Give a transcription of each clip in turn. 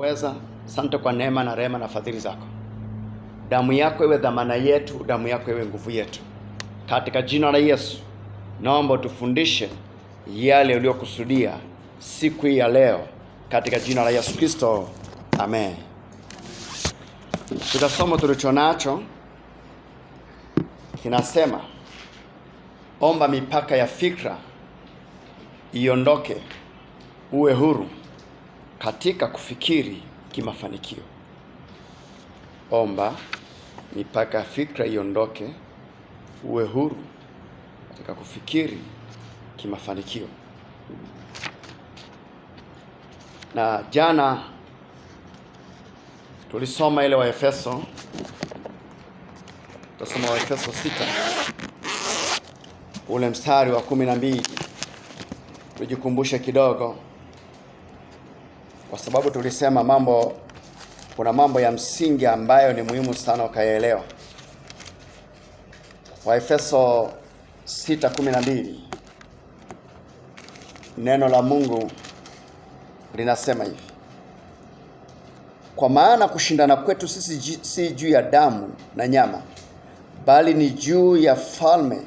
Weza, asante kwa neema na rehema na fadhili zako. Damu yako iwe dhamana yetu, damu yako iwe nguvu yetu. Katika jina la Yesu, naomba tufundishe yale uliyokusudia siku hii ya leo, katika jina la Yesu Kristo. Amen. Tutasoma tulicho nacho kinasema, omba mipaka ya fikra iondoke, uwe huru katika kufikiri kimafanikio. Omba mipaka ya fikra iondoke, uwe huru katika kufikiri kimafanikio. Na jana tulisoma ile Waefeso, tutasoma Waefeso 6 ule mstari wa 12. Tujikumbushe kidogo, kwa sababu tulisema kuna mambo ya msingi ambayo ni muhimu sana ukaelewa. Waefeso 6:12, neno la Mungu linasema hivi: kwa maana kushindana kwetu sisi si juu ya damu na nyama, bali ni juu ya falme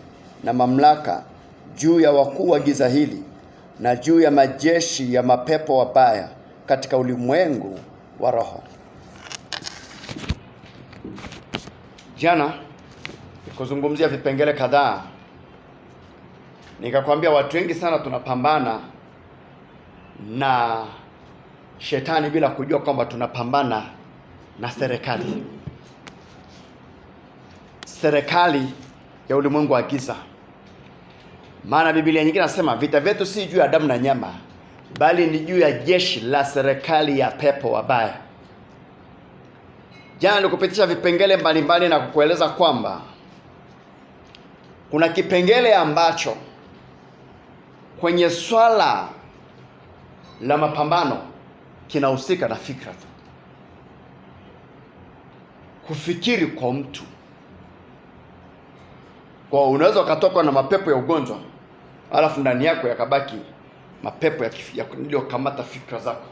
na mamlaka, juu ya wakuu wa giza hili, na juu ya majeshi ya mapepo wabaya katika ulimwengu wa roho. Jana nikuzungumzia vipengele kadhaa, nikakwambia watu wengi sana tunapambana na shetani bila kujua kwamba tunapambana na serikali ya ulimwengu wa giza. Maana Biblia nyingine nasema vita vyetu si juu ya damu na nyama, bali ni juu ya jeshi la serikali ya pepo wabaya. Jana nikupitisha vipengele mbalimbali na kukueleza kwamba kuna kipengele ambacho kwenye swala la mapambano kinahusika na fikra tu. Kufikiri kwa mtu. Kwa unaweza ukatokwa na mapepo ya ugonjwa, alafu ndani yako yakabaki mapepo yaliyokamata fikra zako.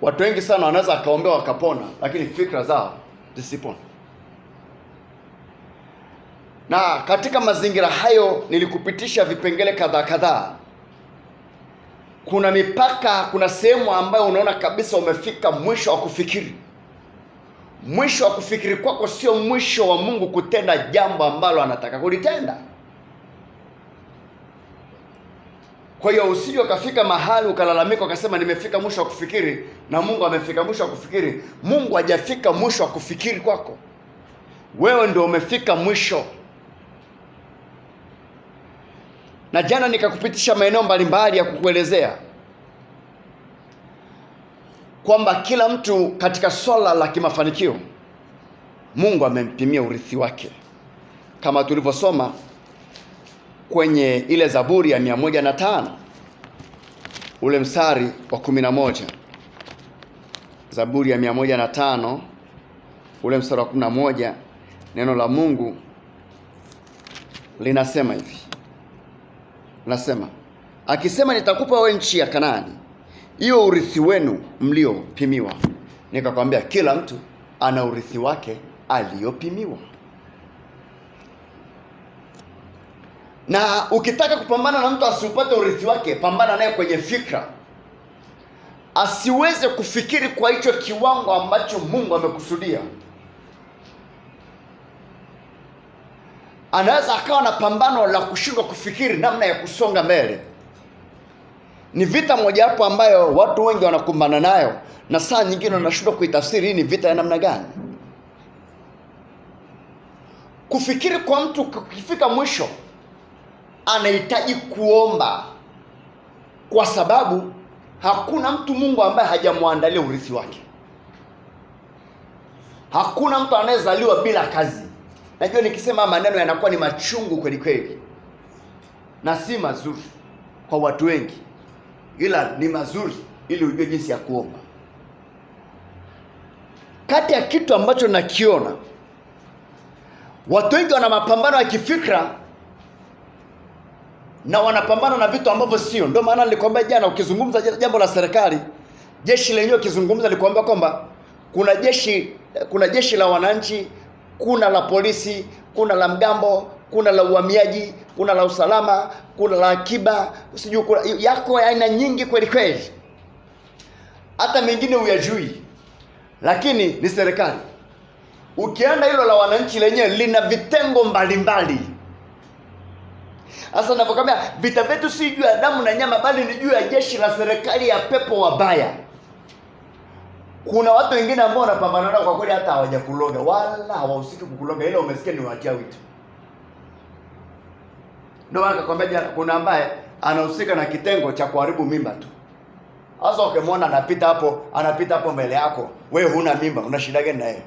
Watu wengi sana wanaweza akaombewa wakapona, lakini fikra zao zisipone. Na katika mazingira hayo nilikupitisha vipengele kadhaa. Kuna mipaka, kuna sehemu ambayo unaona kabisa umefika mwisho wa kufikiri. Mwisho wa kufikiri kwako sio mwisho wa Mungu kutenda jambo ambalo anataka kulitenda. Kwa hiyo usije ukafika mahali ukalalamika ukasema nimefika mwisho wa kufikiri, na Mungu amefika mwisho wa kufikiri. Mungu hajafika mwisho wa kufikiri kwako. Wewe ndio umefika mwisho. Na jana nikakupitisha maeneo mbalimbali ya kukuelezea kwamba kila mtu katika swala la kimafanikio Mungu amempimia urithi wake, kama tulivyosoma kwenye ile Zaburi ya 105 ule mstari wa 11. Zaburi ya 105 ule mstari wa 11, neno la Mungu linasema hivi. Nasema, akisema nitakupa wewe nchi ya Kanaani, hiyo urithi wenu mliopimiwa. Nikakwambia kila mtu ana urithi wake aliyopimiwa. Na ukitaka kupambana na mtu asiupate urithi wake, pambana naye kwenye fikra. Asiweze kufikiri kwa hicho kiwango ambacho Mungu amekusudia. Anaweza akawa na pambano la kushindwa kufikiri namna ya kusonga mbele. Ni vita moja hapo ambayo watu wengi wanakumbana nayo, na saa nyingine wanashindwa kuitafsiri hii ni vita ya namna gani. Kufikiri kwa mtu kufika mwisho anahitaji kuomba, kwa sababu hakuna mtu Mungu ambaye hajamwandalia urithi wake. Hakuna mtu anayezaliwa bila kazi. Najua nikisema maneno yanakuwa ni machungu kweli kweli, na si mazuri kwa watu wengi, ila ni mazuri ili ujue jinsi ya kuomba. Kati ya kitu ambacho nakiona watu wengi wana mapambano ya kifikra na wanapambana na vitu ambavyo sio. Ndio maana nilikwambia jana, ukizungumza jambo la serikali, Jeshi lenyewe kizungumza likwambia kwamba kuna jeshi la wananchi, kuna la polisi, kuna la mgambo, kuna la uhamiaji, kuna la usalama, kuna la akiba, sijui yako aina nyingi kweli kweli. Hata mengine huyajui, lakini ni serikali. Ukienda hilo la wananchi lenyewe lina vitengo mbalimbali. Sasa ninapokuambia vita vyetu si juu ya damu na nyama, bali ni juu ya jeshi la serikali ya pepo wabaya. Kuna watu wengine ambao wanapambana nao kwa kweli hata hawajakuloga wala hawahusiki kukuloga, ile umesikia ni wachawi tu. Ndio maana nakwambia jana, kuna ambaye anahusika na kitengo cha kuharibu mimba tu. Sasa ukimwona anapita hapo mbele yako, wewe huna mimba, una shida gani na yeye?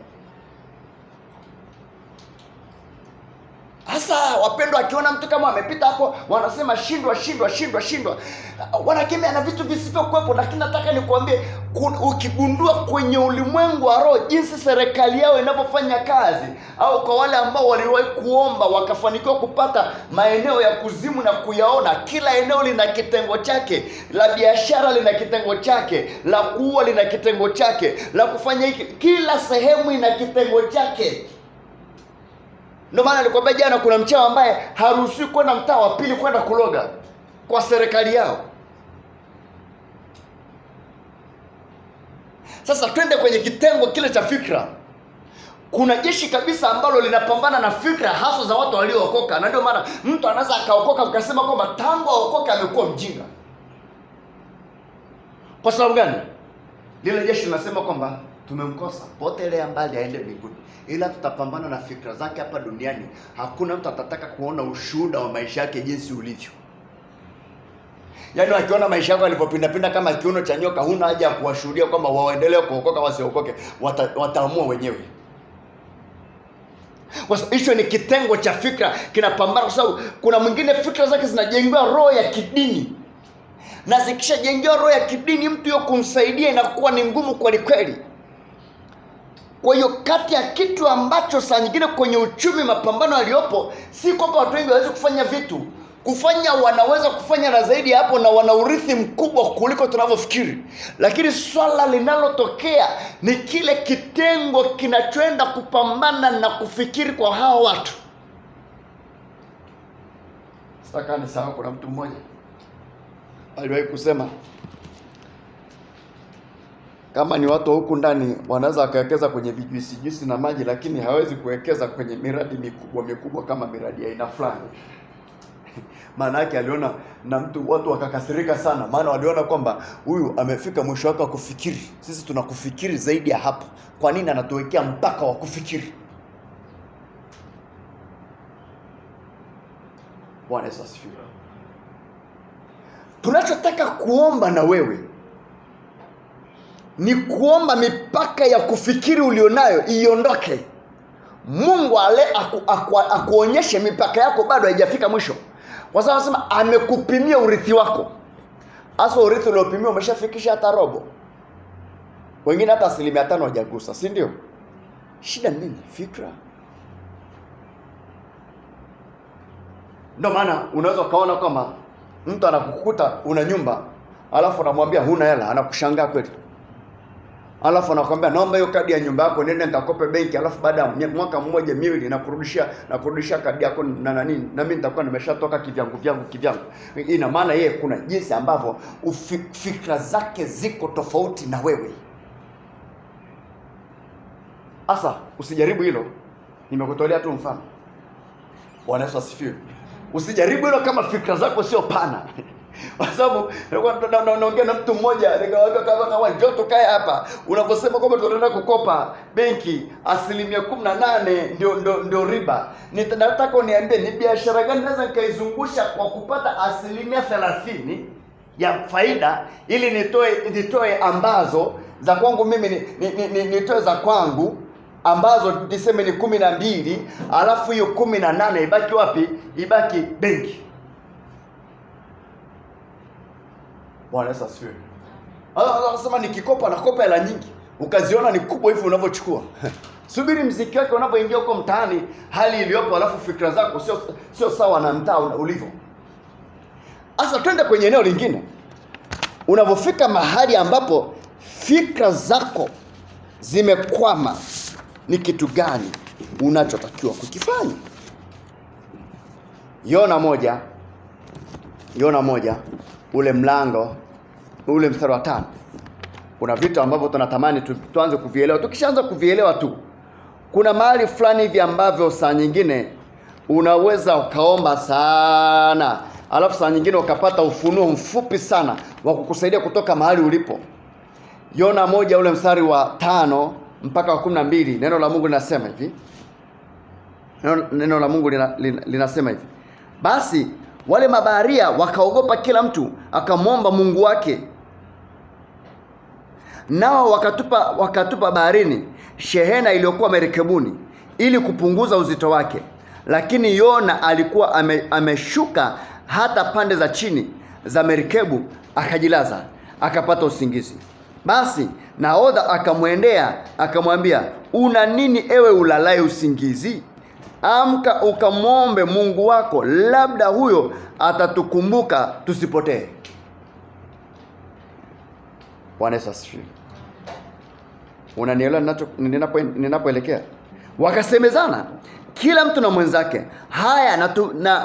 Sasa wapendwa, akiona mtu kama amepita hapo, wanasema shindwa. Wanakemea na vitu visivyokuwepo. Lakini nataka nikuambie, ukigundua kwenye ulimwengu wa roho jinsi serikali yao inavyofanya kazi, au kwa wale ambao waliwahi kuomba wakafanikiwa kupata maeneo ya kuzimu na kuyaona, kila eneo lina kitengo chake. La biashara lina kitengo chake, la kuua lina kitengo chake, la kufanya hiki, kila sehemu ina kitengo chake. Ndio maana nilikwambia jana, kuna mchawi ambaye haruhusiwi kwenda mtaa wa pili kwenda kuloga kwa serikali yao. Sasa twende kwenye kitengo kile cha fikra. Kuna jeshi kabisa ambalo linapambana na fikra hasa za watu waliookoka. Na ndio maana mtu anaweza akaokoka ukasema kwamba tangu aokoka amekuwa mjinga. Kwa sababu gani? Lile jeshi linasema kwamba tumemkosa, potelea mbali aende mbinguni, ila tutapambana na fikra zake hapa duniani. Hakuna mtu atataka kuona ushuhuda wa maisha yake jinsi ulivyo. Yaani wakiona maisha yako yalipopinda kama kiuno cha nyoka, huna haja ya kuwashuhudia kwamba waendelee kuokoka wasiokoke, wataamua wenyewe. Kwa sababu hicho ni kitengo cha fikra kinapambana, kwa sababu kuna mwingine fikra zake zinajengewa roho ya kidini. Na zikishajengewa roho ya kidini, mtu yo kumsaidia inakuwa ni ngumu kweli kweli. Kwa hiyo kati ya kitu ambacho saa nyingine kwenye uchumi mapambano yaliyopo, si kwamba watu wengi waweze kufanya vitu. Kufanya wanaweza kufanya na zaidi hapo, na wana urithi mkubwa kuliko tunavyofikiri. Lakini swala linalotokea ni kile kitengo kinachoenda kupambana na kufikiri kwa hao watu. Sasa ni sawa, kuna mtu mmoja aliwahi kusema kama ni watu huku ndani wanaweza wakawekeza kwenye vijuisi na maji, lakini hawezi kuwekeza kwenye miradi mikubwa kama miradi ya aina fulani. Maana yake aliona na watu wakakasirika sana, maana waliona kwamba huyu amefika mwisho wake wa kufikiri. Sisi tunakufikiri zaidi ya hapo. Kwa nini anatuwekea mpaka wa kufikiri? Bwana Yesu asifiwe. Tunachotaka kuomba na wewe ni kuomba mipaka ya kufikiri ulionayo iondoke. Mungu akuonyeshe mipaka yako bado haijafika mwisho. Kwa sababu anasema amekupimia urithi wako. Hasa urithi uliopimiwa umeshafikisha hata robo. Wengine hata 5% hawajagusa, si ndio? Shida nini? Fikra. Ndio maana unaweza kaona kama mtu anakukuta una nyumba, alafu unamwambia huna hela, anakushangaa kweli. Alafu anakuambia naomba hiyo kadi ya nyumba yako nenda nitakope benki, alafu baada ya mwaka mmoja miwili nakurudishia kadi yako na nini, na mimi nitakuwa nimeshatoka kivyangu. Ina maana yeye kuna jinsi ambavyo fikra zake ziko tofauti na wewe. Asa usijaribu hilo. Nimekutolea tu mfano. Bwana Yesu asifiwe. Usijaribu hilo kama fikra zako sio pana. Kwa sababu naongea na mtu mmoja nikawaka kama njoo tukae hapa, unaposema kwamba tunaenda kukopa benki 18% ndio riba, nataka uniambie ni biashara gani naweza nikaizungusha kwa kupata 30% ya faida, ili nitoe ambazo za kwangu mimi, nitoe za kwangu ambazo tuseme ni 12, alafu hiyo 18 ibaki wapi? Ibaki benki. Bwana Yesu asifiwe. Anasema nikikopa nakopa hela nyingi, ukaziona ni kubwa hivi unavyochukua. Subiri mziki wake unapoingia huko mtaani, hali iliyopo, alafu fikra zako sio sawa na mtaa ulivyo. Sasa twende kwenye eneo lingine. Unapofika mahali ambapo fikra zako zimekwama, ni kitu gani unachotakiwa kukifanya? Yona moja ule mlango ule mstari wa 5. Kuna vitu ambavyo tunatamani tuanze kuvielewa. Tukishaanza kuvielewa tu, kuna mahali fulani hivi ambavyo saa nyingine unaweza ukaomba sana, alafu saa nyingine ukapata ufunuo mfupi sana wa kukusaidia kutoka mahali ulipo. Yona 1 ule mstari wa 5 mpaka wa 12, neno la Mungu linasema hivi. Neno la Mungu linasema hivi: basi wale mabaharia wakaogopa, kila mtu akamwomba Mungu wake, nao wakatupa baharini shehena iliyokuwa merikebuni ili kupunguza uzito wake. Lakini Yona alikuwa ameshuka hata pande za chini za merikebu, akajilaza, akapata usingizi. Basi nahodha akamwendea akamwambia, una nini ewe ulalaye usingizi? Amka ukamwombe Mungu wako, labda huyo atatukumbuka tusipotee. Bwana Yesu asifiwe. Unanielewa ninapoelekea? Wakasemezana kila mtu na mwenzake, haya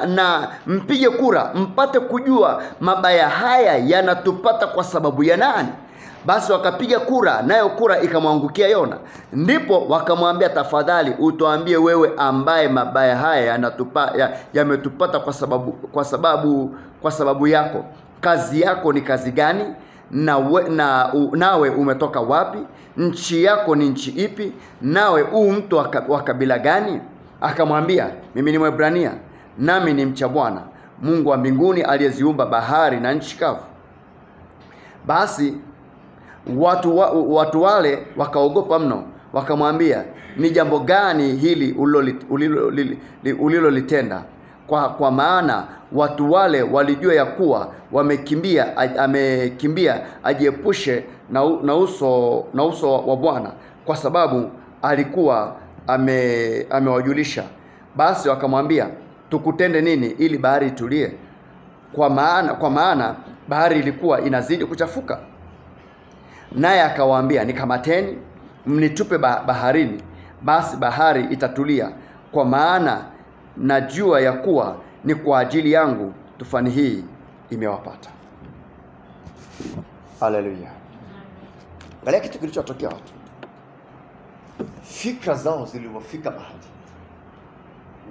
na mpige kura mpate kujua mabaya haya yanatupata kwa sababu ya nani? Basi wakapiga kura, nayo kura ikamwangukia Yona. Ndipo wakamwambia, tafadhali utuambie wewe ambaye mabaya haya yametupata kwa sababu yako. Kazi yako ni kazi gani? Nawe umetoka wapi? Nchi yako ni nchi ipi? Nawe mtu wa kabila gani? Akamwambia, mimi ni Mwebrania, nami ni mcha Bwana Mungu wa mbinguni aliyeziumba bahari na nchi kavu. Basi watu wale wakaogopa mno, wakamwambia, ni jambo gani hili ulilolitenda? Kwa maana watu wale walijua ya kuwa amekimbia ajiepushe na uso wa Bwana, kwa sababu alikuwa amewajulisha. Basi wakamwambia, tukutende nini ili bahari itulie? Kwa maana bahari ilikuwa inazidi kuchafuka. Naye akawaambia, nikamateni mnitupe baharini, basi bahari itatulia, kwa maana najua ya kuwa ni kwa ajili yangu tufani hii imewapata. Haleluya. Angalia kitu kilichotokea watu. Fikra zao zilivyofika bahari,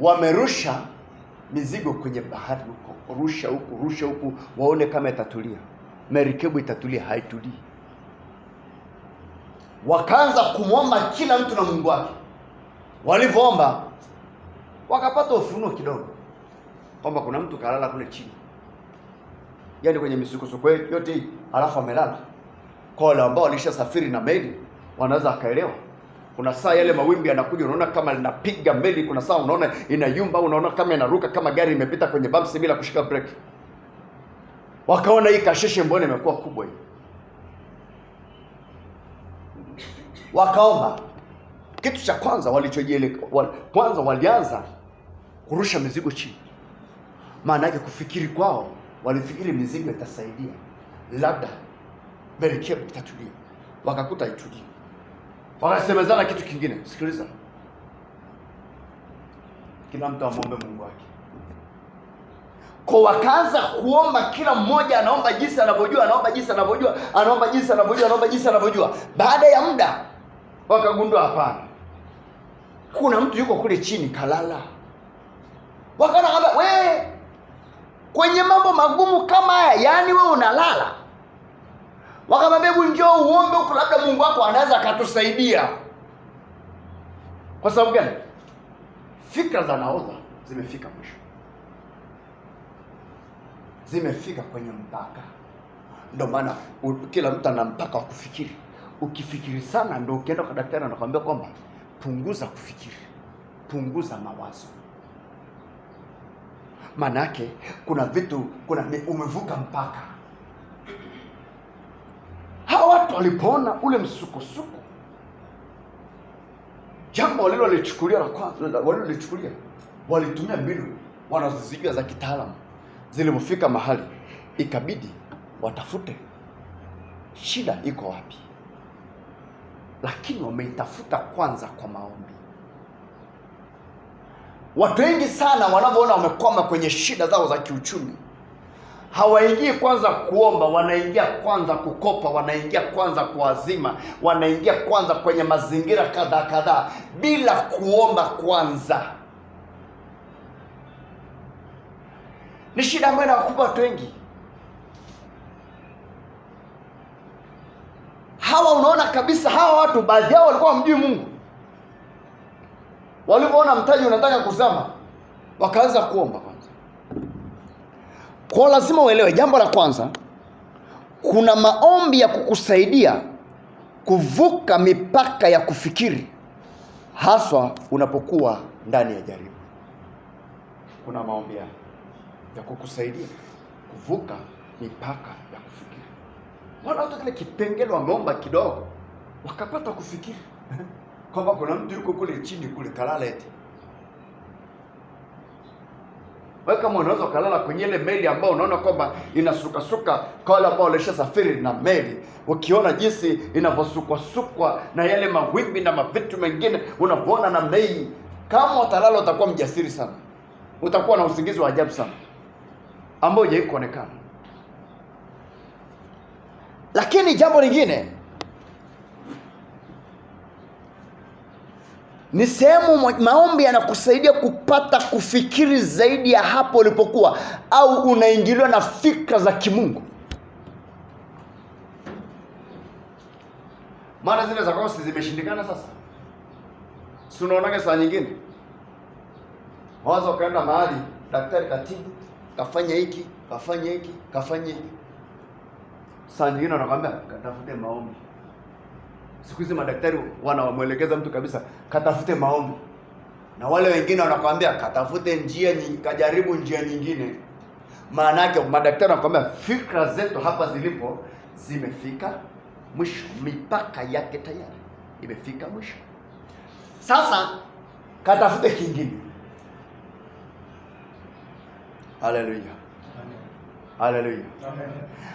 wamerusha mizigo kwenye bahari huko, rusha huku waone kama itatulia. Merikebu itatulia, haitulii. Wakaanza kumwomba kila mtu na Mungu wake. Walivyoomba wakapata ufunuo kidogo kwamba kuna mtu kalala kule chini, yaani kwenye misukosuko yote hii, alafu amelala. Kwa wale ambao walishasafiri na meli wanaweza akaelewa. Kuna saa yale mawimbi yanakuja, unaona kama linapiga meli, kuna saa unaona inayumba, unaona kama inaruka, kama gari imepita kwenye bumps bila kushika breki. Wakaona hii kasheshe mbona imekuwa kubwa hii. Wakaomba. Kitu cha kwanza kwanza walianza kurusha mizigo chini. Maana yake kufikiri kwao, walifikiri mizigo itasaidia, labda merikebu itatulia. Wakakuta itulia. Wakasemezana kitu kingine. Sikiliza, kila mtu amwombe Mungu wake. Kwa wakaanza kuomba, kila mmoja anaomba jinsi anavyojua. Baada ya muda wakagundua hapana, kuna mtu yuko kule chini kalala. Wakaona kwamba kwenye mambo magumu kama haya, yani wewe unalala. Wakamwambia, hebu njoo uombe huko, labda Mungu wako anaweza akatusaidia. Kwa sababu gani? Fikra za nahodha zimefika mwisho, zimefika kwenye mpaka. Ndio maana kila mtu ana mpaka wa kufikiri. Ukifikiri sana, ndio ukienda kwa daktari anakuambia kwamba punguza kufikiri, punguza mawazo. Manake kuna vitu, umevuka mpaka. Hawa watu walipoona ule msukosuko, jambo walilolichukulia walitumia mbinu wanazozijua za kitaalamu. Zilipofika mahali, ikabidi watafute shida iko wapi. lakini wameitafuta kwanza kwa maombi. Watu wengi sana wanapoona wamekwama kwenye shida zao za kiuchumi, hawaingii kwanza kuomba, wanaingia kwanza kukopa, wanaingia kwanza kuazima, wanaingia kwanza kwenye mazingira kadhaa bila kuomba kwanza. Ni shida ambayo inawakumba watu wengi. Hawa unaona kabisa hawa watu baadhi yao walikuwa hamjui Mungu. Walipoona mtaji unataka kuzama, wakaanza kuomba kwanza. Kwa lazima uelewe jambo la kwanza, kuna maombi ya kukusaidia kuvuka mipaka ya kufikiri, haswa unapokuwa ndani ya jaribu. Kuna maombi ya kukusaidia kuvuka mipaka ya kufikiri. Wala hata kile kipengele wameomba kidogo, wakapata kufikiri kwamba kuna mtu yuko kule chini kule kalala eti. Wewe kama unaweza kulala kwenye ile meli ambayo unaona kwamba inasuka kwa wale ambao walishasafiri na meli, ukiona jinsi inavyosukwa na yale mawimbi na mavitu mengine, unapoona namna hii, kama utalala utakuwa mjasiri sana. Utakuwa na usingizi wa ajabu sana ambao haijawahi kuonekana. Lakini jambo lingine ni sehemu maombi yanakusaidia kupata kufikiri zaidi ya hapo ulipokuwa, au unaingiliwa na fikra za kimungu. Maana zile za kosi zimeshindikana sasa. Si unaonaga saa nyingine wazo kaenda mahali, daktari katibu, kafanya hiki, kafanya hiki, kafanya hiki. Saa nyingine wanakuambia katafute maombi. Siku hizi madaktari wanamuelekeza mtu kabisa katafute maombi. Na wale wengine wanakuambia katafute njia nyingine, kajaribu njia nyingine. Maana yake madaktari wanakuambia fikra zetu hapa zilipo zimefika mwisho, mipaka yake tayari imefika mwisho. Sasa katafute kingine. Haleluya. Haleluya. Amen.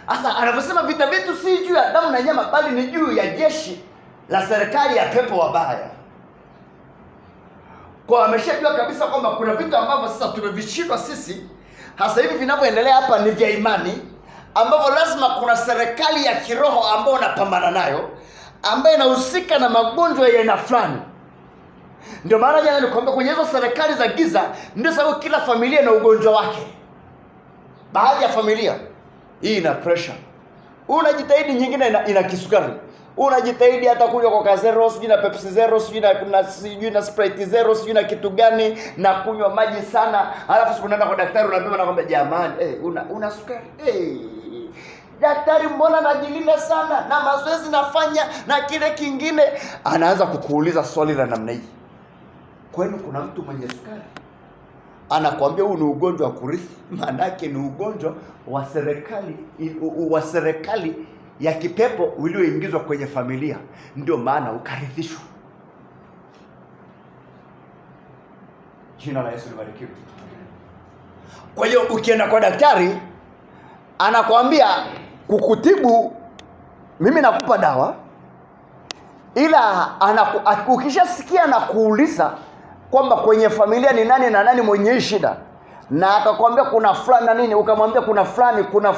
Asa anaposema vita vyetu si juu ya damu na nyama, bali ni juu ya jeshi la serikali ya pepo wabaya. Kwa ameshajua kabisa kwamba kuna vitu ambavyo sasa tumevishindwa sisi, hasa hivi vinavyoendelea hapa ni vya imani, ambavyo lazima kuna serikali ya kiroho ambayo unapambana nayo, ambayo inahusika na magonjwa ya aina fulani. Ndio maana jana nilikwambia kwenye hizo serikali za giza, ndio sababu kila familia ina ugonjwa wake. Baadhi ya familia hii ina pressure, unajitahidi, nyingine ina kisukari, unajitahidi hata kunywa Coca Zero, sijui na Pepsi Zero, sijui na Sprite Zero, sijui na kitu gani, na kunywa maji sana. Alafu siku unaenda kwa daktari unapima na kwamba jamani, una sukari. Daktari, mbona najilinda sana na mazoezi nafanya na kile kingine? Anaanza kukuuliza swali la namna hii. Kwani kuna mtu mwenye sukari? Anakuambia huu ni ugonjwa wa kurithi. Maana yake ni ugonjwa wa serikali ya kipepo ulioingizwa kwenye familia, ndio maana ukarithishwa. Jina la Yesu libarikiwe. Kwa hiyo ukienda kwa daktari anakuambia kukutibu, mimi nakupa dawa, ila ukishasikia na kuuliza kwamba kwenye familia ni nani na nani mwenye shida, na akakwambia kuna fulani na nini, ukamwambia kuna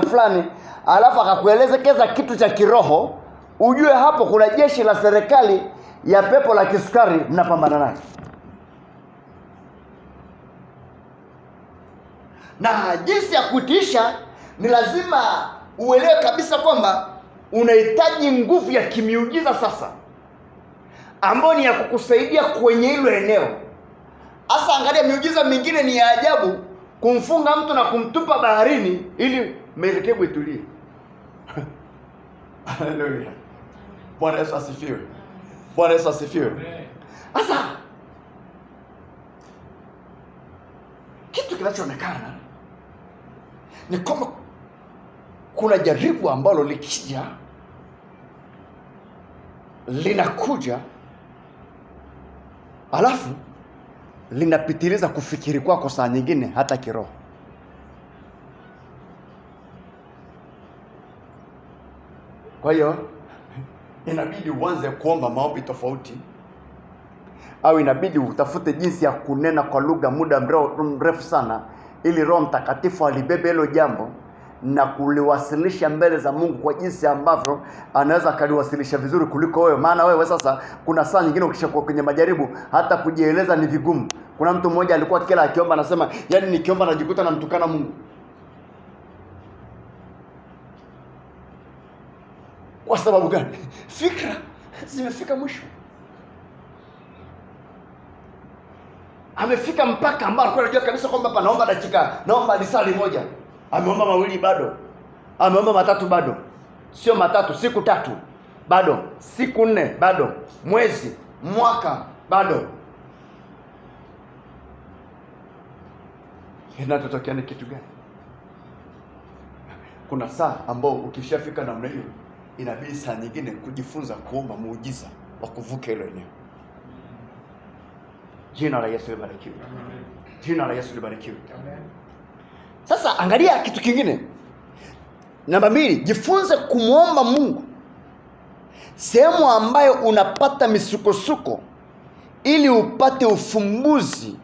fulani, alafu akakuelezekeza kitu cha kiroho, ujue hapo kuna jeshi la serikali ya pepo la kisukari mnapambana naye. Na jinsi ya kutiisha ni lazima uelewe kabisa kwamba unahitaji nguvu ya kimiujiza sasa, ambayo ni ya kukusaidia kwenye hilo eneo. Asa angalia, miujiza mingine ni ya ajabu, kumfunga mtu na kumtupa baharini ili merikebu itulie. Haleluya. Bwana Yesu asifiwe. Bwana Yesu asifiwe. Asa kitu kinachoonekana ni kama kuna jaribu ambalo likija linakuja, alafu linapitiliza kufikiri kwako saa nyingine hata kiroho. Kwa hiyo inabidi uanze kuomba maombi tofauti, au inabidi utafute jinsi ya kunena kwa lugha muda mrefu sana, ili Roho Mtakatifu alibebe hilo jambo na kuliwasilisha mbele za Mungu kwa jinsi ambavyo anaweza kaliwasilisha vizuri kuliko wewe. Maana wewe sasa, kuna saa nyingine ukishakuwa kwenye majaribu, hata kujieleza ni vigumu. Kuna mtu mmoja alikuwa kila akiomba anasema, yaani nikiomba najikuta namtukana Mungu. Kwa sababu gani? Fikra zimefika mwisho. Amefika mpaka ambao alikuwa anajua kabisa kwamba hapa naomba lisali moja. Ameomba mawili bado. Ameomba matatu bado. Sio matatu, siku 3 bado. Siku 4 bado. Mwezi, mwaka bado. Inatotokea ni kitu gani? Kuna saa ambao ukishafika namna hiyo, inabidi saa nyingine kujifunza kuomba muujiza wa kuvuka hilo eneo. Jina la Yesu libarikiwe. Jina la Yesu libarikiwe. Sasa angalia kitu kingine. Namba 2, jifunze kumuomba Mungu sehemu ambayo unapata misukosuko, ili upate ufumbuzi.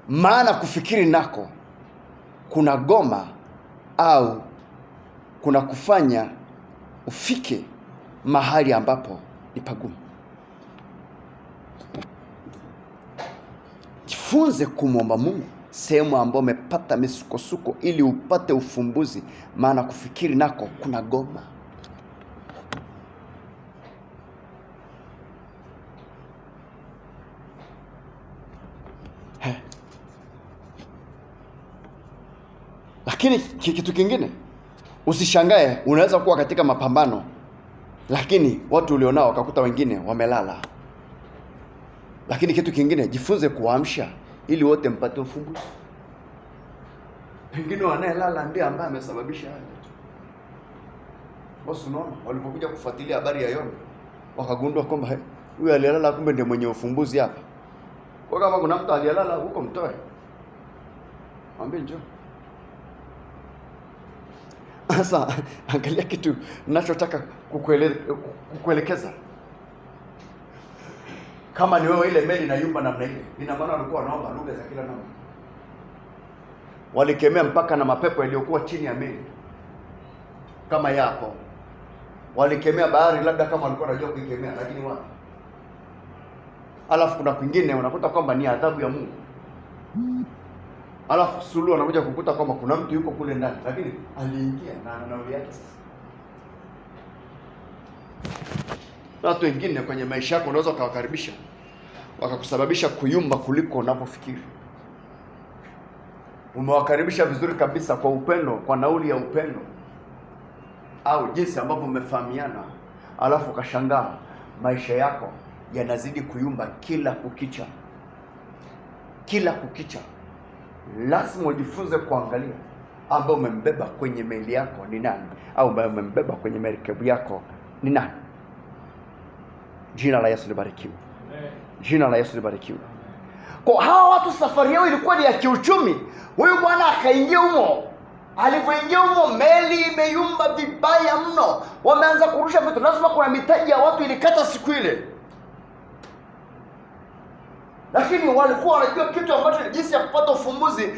Maana kufikiri nako kuna goma au kuna kufanya ufike mahali ambapo ni pagumu. Jifunze kumwomba Mungu sehemu ambayo umepata misukosuko, ili upate ufumbuzi. Maana kufikiri nako kuna goma. Lakini kitu kingine, usishangae unaweza kuwa katika mapambano, lakini watu ulionao wakakuta wengine wamelala. Lakini kitu kingine, jifunze kuamsha ili wote mpate ufumbuzi. Wengine wanayelala ndiye ambaye amesababisha haya. Bosi, unaona walipokuja kufuatilia habari ya Yona, wakagundua kwamba huyu aliyelala kumbe ndiye mwenye ufumbuzi hapa. Kwa kama kuna mtu aliyelala huko, mtoe. Mwambie njoo. Sasa angalia kitu ninachotaka kukuelekeza. Kama ni wewe, ile meli na yumba namna ile, ina maana walikuwa wanaomba lugha za kila namna. Walikemea mpaka na mapepo yaliyokuwa chini ya meli kama yako. Walikemea bahari, labda kama walikuwa wanajua kuikemea, lakini wapi. Alafu kuna kwingine unakuta kwamba ni adhabu ya Mungu. Alafu suluhu anakuja kukuta kwamba kuna mtu yuko kule ndani, lakini aliingia na nauli yake. Sasa watu wengine kwenye maisha yako unaweza ukawakaribisha, wakakusababisha kuyumba kuliko unapofikiri. Umewakaribisha vizuri kabisa kwa upendo, kwa nauli ya upendo, au jinsi ambavyo umefahamiana, alafu ukashangaa maisha yako yanazidi kuyumba kila kukicha. Kila kukicha. Lazima ujifunze kuangalia ambao umembeba kwenye meli yako ni nani, au ambao umembeba kwenye merikebu yako ni nani. Jina la Yesu libarikiwe. Jina la Yesu libarikiwe. Kwa hawa watu safari yao ilikuwa ni ya kiuchumi. Huyu bwana akaingia humo. Alipoingia humo, meli imeyumba vibaya mno. Wameanza kurusha vitu. Lazima kuna mitaji ya watu ilikata siku ile. Lakini walikuwa wanajua kitu ambacho jinsi ya kupata ufumbuzi.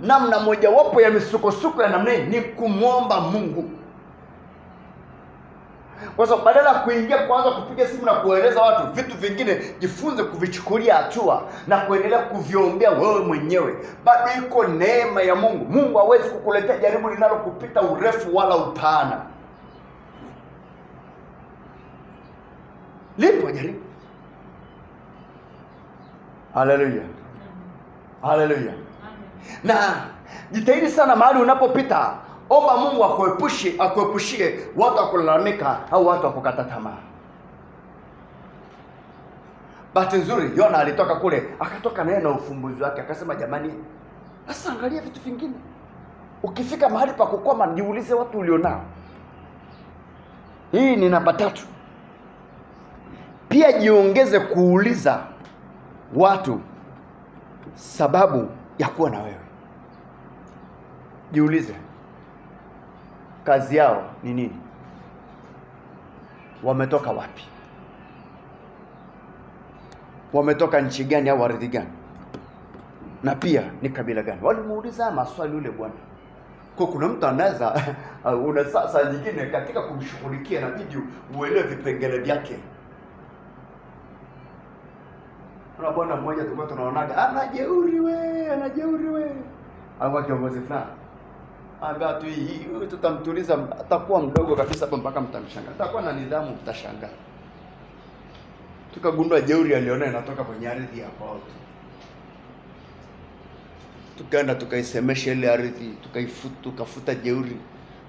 Namna mojawapo ya misukosuko ya namna hii ni kumwomba Mungu. Kwa sababu badala ya kuingia kwanza kupiga simu na kueleza watu vitu vingine, jifunze kuvichukulia hatua na kuendelea kuviombea wewe mwenyewe. Bado iko neema ya Mungu. Mungu hawezi kukuletea jaribu linalokupita urefu wala upana. Lipo jaribu. Haleluya. Haleluya. Na jitahidi sana mahali unapopita, omba Mungu akuepushie watu wakulalamika au watu wakukata tamaa. Bahati nzuri Yona alitoka kule, akatoka naye na ufumbuzi wake, akasema jamani, sasa angalia vitu vingine. Ukifika mahali pa kukoma, jiulize watu ulionao. Hii ni namba 3. Pia jiongeze kuuliza watu sababu ya kuwa na wewe. Jiulize kazi yao ni nini? wametoka wapi? Wametoka nchi gani au ardhi gani? Na pia ni kabila gani? Walimuuliza maswali yule bwana. Kwa kuna mtu anaweza una sasa nyingine katika kumshughulikia inabidi uelewe vipengele vyake. Kuna bwana mmoja tulikuwa tunaonaga anajeuri we. Hapo kiongozi fulani. Anga tu hii tutamtuliza, atakuwa mdogo kabisa hapa mpaka mtamshangaa. Atakuwa na nidhamu, mtashangaa. Tukagundua jeuri aliona inatoka kwenye ardhi ya kwao. Tukaenda tukaisemesha ile ardhi, tukafuta jeuri.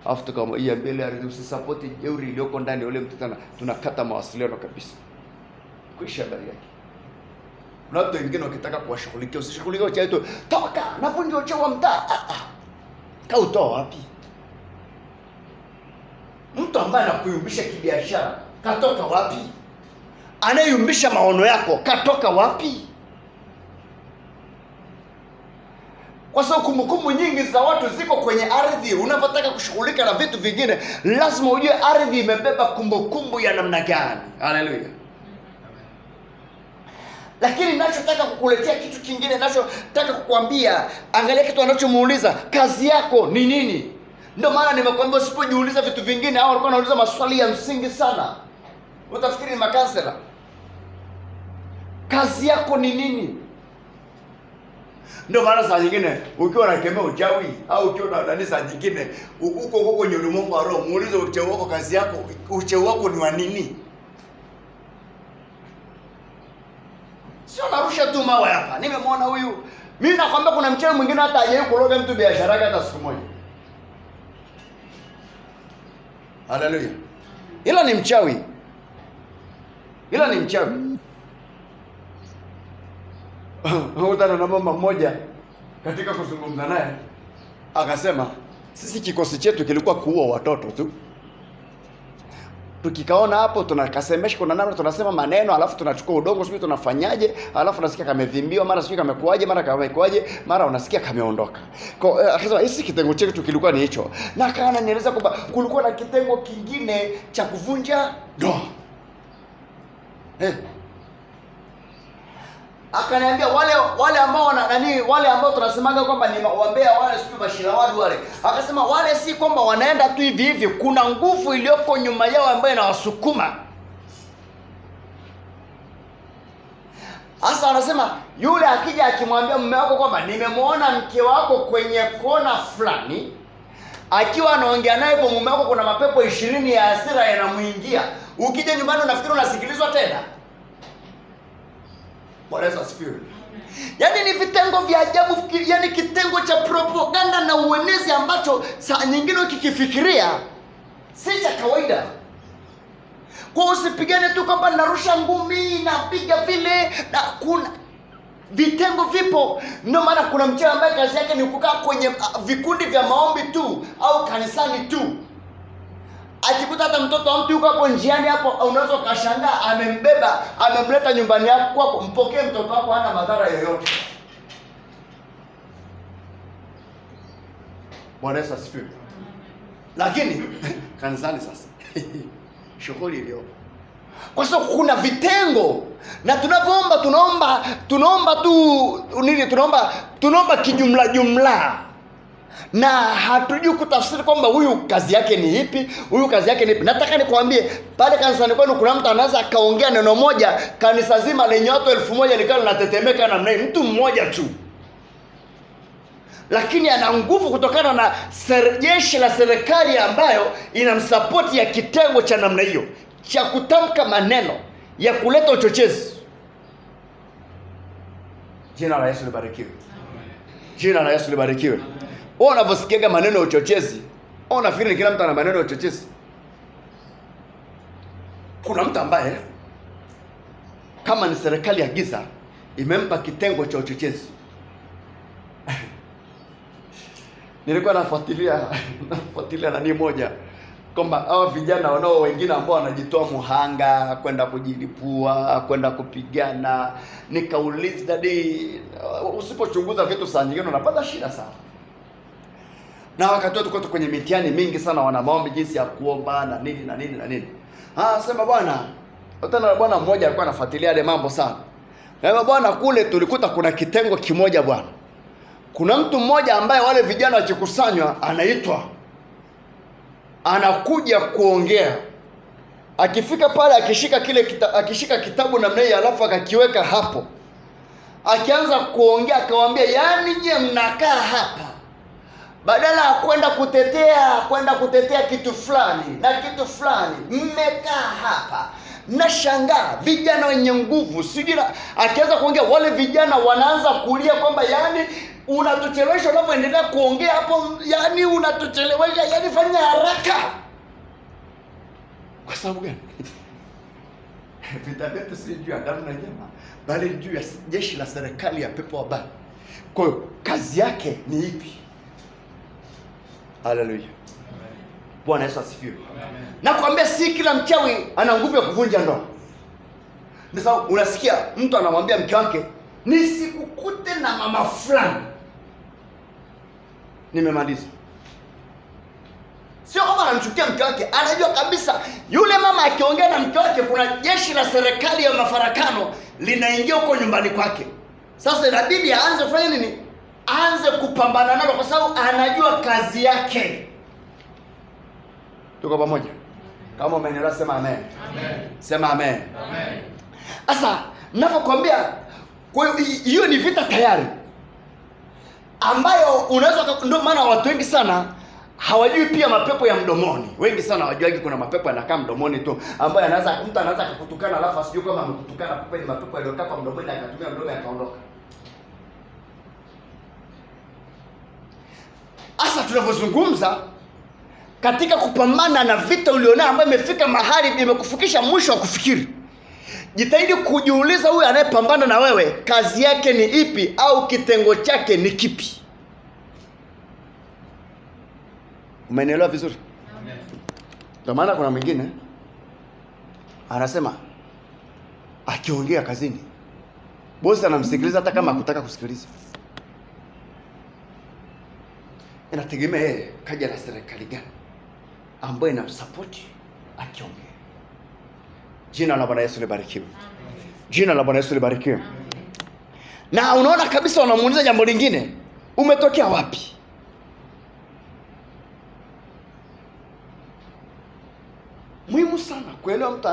Alafu tukamwambia mbele ardhi usisupport jeuri iliyoko ndani yule mtu, tunakata mawasiliano kabisa. Kuisha habari yake. Na watu wengine wakitaka kuwashughulikia, usishughulikie uchaito, toka navunja uchao wa mtaa. Kautoa wapi? Mtu ambaye anakuyumbisha kibiashara katoka wapi? Anayeyumbisha maono yako katoka wapi? Kwa sababu kumbukumbu nyingi za watu ziko kwenye ardhi. Unapotaka kushughulika na vitu vingine, lazima ujue ardhi imebeba kumbukumbu ya namna gani. Haleluya. Lakini ninachotaka kukuletea kitu kingine, ninachotaka kukuambia, angalia kitu anachomuuliza, kazi yako ni nini? Ndio maana nimekwambia usipojiuliza vitu vingine, hao walikuwa wanauliza maswali ya msingi sana. Utafikiri ni makansela. Kazi yako ni nini? Ndio maana saa nyingine ukiwa unakemea uchawi au ukiwa na nani, saa nyingine uko kwenye ulimwengu wa roho, muulize uchawi wako, kazi yako, uchawi wako ni wa nini? Sio narusha tu mawe hapa. Nimemwona huyu. Mimi nakwambia kuna mchawi mwingine hata hajawahi kuloga mtu biashara yake hata siku moja. Haleluya. Ila ni mchawi. Hutana na mama mmoja katika kuzungumza naye akasema, sisi kikosi chetu kilikuwa kuua watoto tu. Tukikaona hapo tunakasemesha, kuna namna tunasema maneno, alafu tunachukua udongo, sio tunafanyaje, alafu unasikia kamevimbiwa, mara sio kamekuaje, mara kamekuaje, mara unasikia kameondoka. Kwa akasema hisi kitengo chetu kilikuwa ni hicho. Na akaana nieleza kwamba kulikuwa na kitengo kingine cha kuvunja ndoa. Akaniambia wale ambao wale ambao tunasemaga kwamba ni wambea wale, sio mashilawadi wale. Akasema wale si kwamba wanaenda tu hivi hivi, kuna nguvu iliyoko nyuma yao ambayo inawasukuma. Asa anasema yule akija akimwambia mume wako kwamba nimemwona mke wako kwenye kona fulani, akiwa anaongea naye kwa mume wako kuna mapepo 20 ya hasira yanamuingia. Ukija nyumbani unafikiri unasikilizwa tena. Bwana Yesu asifiwe. Yaani ni vitengo vya ajabu, yaani kitengo cha propaganda na uenezi ambacho saa nyingine ukikifikiria si cha kawaida. Kwa usipigane tu kwamba narusha ngumi napiga vile, na kuna vitengo vipo. Ndio maana kuna mchawi ambaye kazi yake ni kukaa kwenye vikundi vya maombi tu au kanisani tu. Akikuta hata mtoto wa mtu yuko hapo njiani hapo, unaweza ukashangaa amembeba, amemleta nyumbani kwako, mpokee mtoto wako, hana madhara yoyote. Bwana Yesu asifiwe. Lakini kanisani sasa shughuli ilio, kwa sababu kuna vitengo, na tunapoomba tunaomba tu nini, tunaomba kijumla jumla, na hatujui kutafsiri kwamba huyu kazi yake ni ipi, huyu kazi yake ni ipi. Nataka nikwambie pale kanisani kwenu kuna mtu anaweza akaongea neno moja, kanisa zima lenye watu 1000 likalo linatetemeka namna hii, mtu mmoja tu, lakini ana nguvu kutokana na jeshi la serikali ambayo inamsupport ya kitengo cha namna hiyo cha kutamka maneno ya kuleta uchochezi. Jina la Yesu libarikiwe. Jina la Yesu libarikiwe. Unaposikia maneno ya uchochezi, unafikiri kila mtu ana maneno ya uchochezi? Kuna mtu ambaye kama ni serikali ya giza imempa kitengo cha uchochezi. Nilikuwa nafuatilia nani moja kwamba hao vijana wanao wengine ambao wanajitoa muhanga kwenda kujilipua, kwenda kupigana. Nikauliza dadi, usipochunguza vitu saa nyingine unapata shida sana. Na wakati tuko kwenye mitihani mingi sana, wana maombi jinsi ya kuomba na nini na nini na nini. Sema bwana, tena bwana mmoja alikuwa anafuatilia yale mambo sana. Sema bwana, kule tulikuta kuna kitengo kimoja bwana. Kuna mtu mmoja ambaye wale vijana wakikusanywa anaitwa, anakuja kuongea. Akifika pale akishika kitabu namna hiyo, alafu akakiweka hapo, akianza kuongea akawaambia, yaani je, mnakaa hapa badala ya kwenda kutetea kitu fulani na kitu fulani, mmekaa hapa mnashangaa vijana wenye nguvu sijui. Akianza kuongea, wale vijana wanaanza kulia kwamba yaani unatuchelewesha unapoendelea kuongea hapo, yaani unatuchelewesha, yaani fanya haraka. Kwa sababu gani? Vita vyetu si juu ya damu na nyama, bali juu ya jeshi la serikali ya pepo wabaya. Kwa hiyo kazi yake ni ipi? Haleluya. Bwana Yesu asifiwe. Nakwambia si kila mchawi ana nguvu ya kuvunja ndoa. Ndio sababu unasikia mtu anamwambia mke wake, nisikukute na mama fulani. Nimemaliza. Sio kama anamchukia mke wake, anajua kabisa yule mama akiongea na mke wake kuna jeshi la serikali ya mafarakano linaingia huko nyumbani kwake. Sasa inabidi aanze kufanya nini? Aanze kupambana nalo kwa sababu anajua kazi yake. Tuko pamoja? Kama umenielewa sema amen. Amen. Sema amen. Amen. Sasa ninapokuambia, kwa hiyo ni vita tayari ambayo unaweza, ndio maana watu wengi sana hawajui pia mapepo ya mdomoni. Wengi sana hawajui kuna mapepo yanakaa mdomoni tu, ambayo mtu anaweza kukutukana alafu asijue kama amekutukana, kwa ni mapepo yaliyokaa mdomoni akatumia mdomo akaondoka. Sasa tunavyozungumza katika kupambana na vita ulionao ambayo imefika mahali imekufikisha mwisho wa kufikiri, jitahidi kujiuliza, huyu anayepambana na wewe kazi yake ni ipi au kitengo chake ni kipi? Umenielewa vizuri? Amen. Kwa maana kuna mwingine anasema akiongea kazini bosi anamsikiliza hata kama hakutaka kusikiliza. Inategemea yeye kaja na serikali gani ambayo inamsupport akiongea. Jina la Bwana Yesu libarikiwe. Jina la Bwana Yesu libarikiwe. Na unaona kabisa wanamuuliza jambo lingine, umetokea wapi? Muhimu sana kuelewa mtu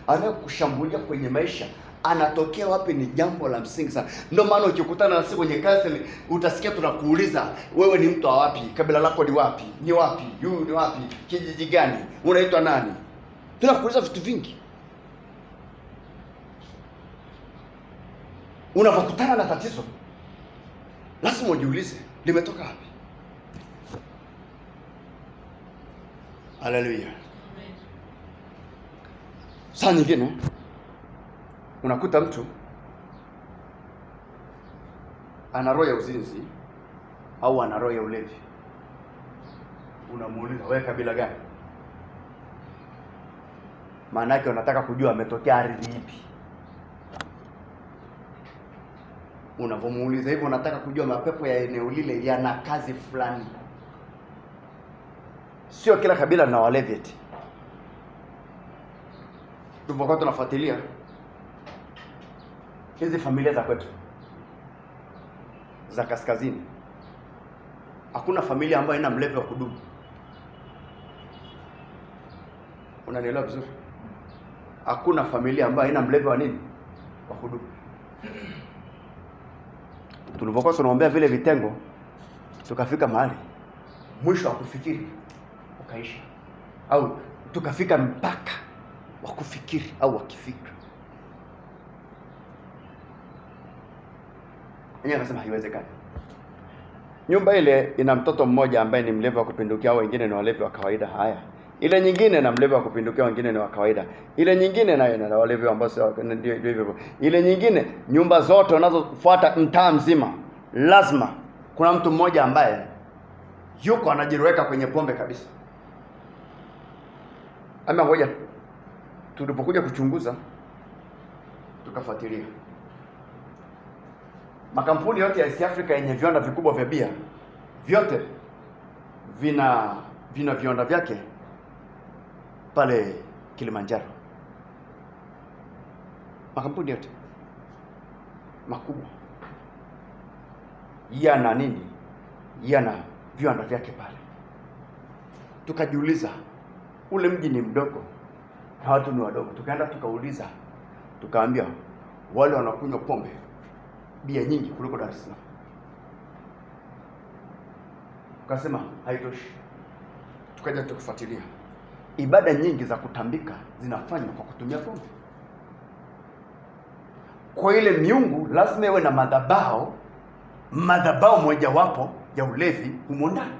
anayekushambulia kwenye maisha anatokea wapi, ni jambo la msingi sana. Ndio maana ukikutana na sisi kwenye counseling utasikia tunakuuliza, wewe ni mtu wa wapi? Kabila lako ni wapi? Ni wapi? Ni wapi? Kijiji gani? Unaitwa nani? Tunakuuliza vitu vingi. Unapokutana na tatizo lazima ujiulize limetoka wapi. Haleluya. Saa nyingine unakuta mtu ana roho ya uzinzi au ana roho ya ulevi. Unamuuliza, wewe kabila gani? Maana yake unataka kujua ametokea ardhi ipi. Unapomuuliza hivyo unataka kujua mapepo ya eneo lile yana kazi fulani. Sio kila kabila lina walevi eti. Tunapokuwa tunafuatilia hizi familia za kwetu za kaskazini, hakuna familia ambayo ina mlevi wa kudumu. Unanielewa vizuri? Hakuna familia ambayo ina mlevi wa nini? Wa kudumu. Tulipokuwa tunaombea vile vitengo, tukafika mahali mwisho wa kufikiri ukaisha, au tukafika mpaka wa kufikiri au wa kifikra. Yeye anasema haiwezekani. Nyumba ile ina mtoto mmoja ambaye ni mlevi wa kupindukia, au wengine ni walevi wa kawaida. Haya, ile nyingine na mlevi wa kupindukia, wengine ni wa kawaida. Ile nyingine nayo na walevi ambao ndio hivyo. Ile nyingine, nyumba zote unazofuata mtaa mzima lazima kuna mtu mmoja ambaye yuko anajiweka kwenye pombe kabisa. Ama ngoja tulipokuja kuchunguza tukafuatilia makampuni yote ya East Africa yenye viwanda vikubwa vya bia, vyote vina viwanda vyake pale Kilimanjaro, makampuni yote makubwa yana nini, yana viwanda vyake pale. Tukajiuliza, ule mji ni mdogo na watu ni wadogo. Tukaenda tukauliza, tukaambia wale wanakunywa pombe bia nyingi kuliko Dar es Salaam. Tukasema haitoshi. Tukaja tukufuatilia, ibada nyingi za kutambika zinafanywa kwa kutumia pombe. Kwa ile miungu lazima iwe na madhabahu mojawapo ya ulevi humo ndani.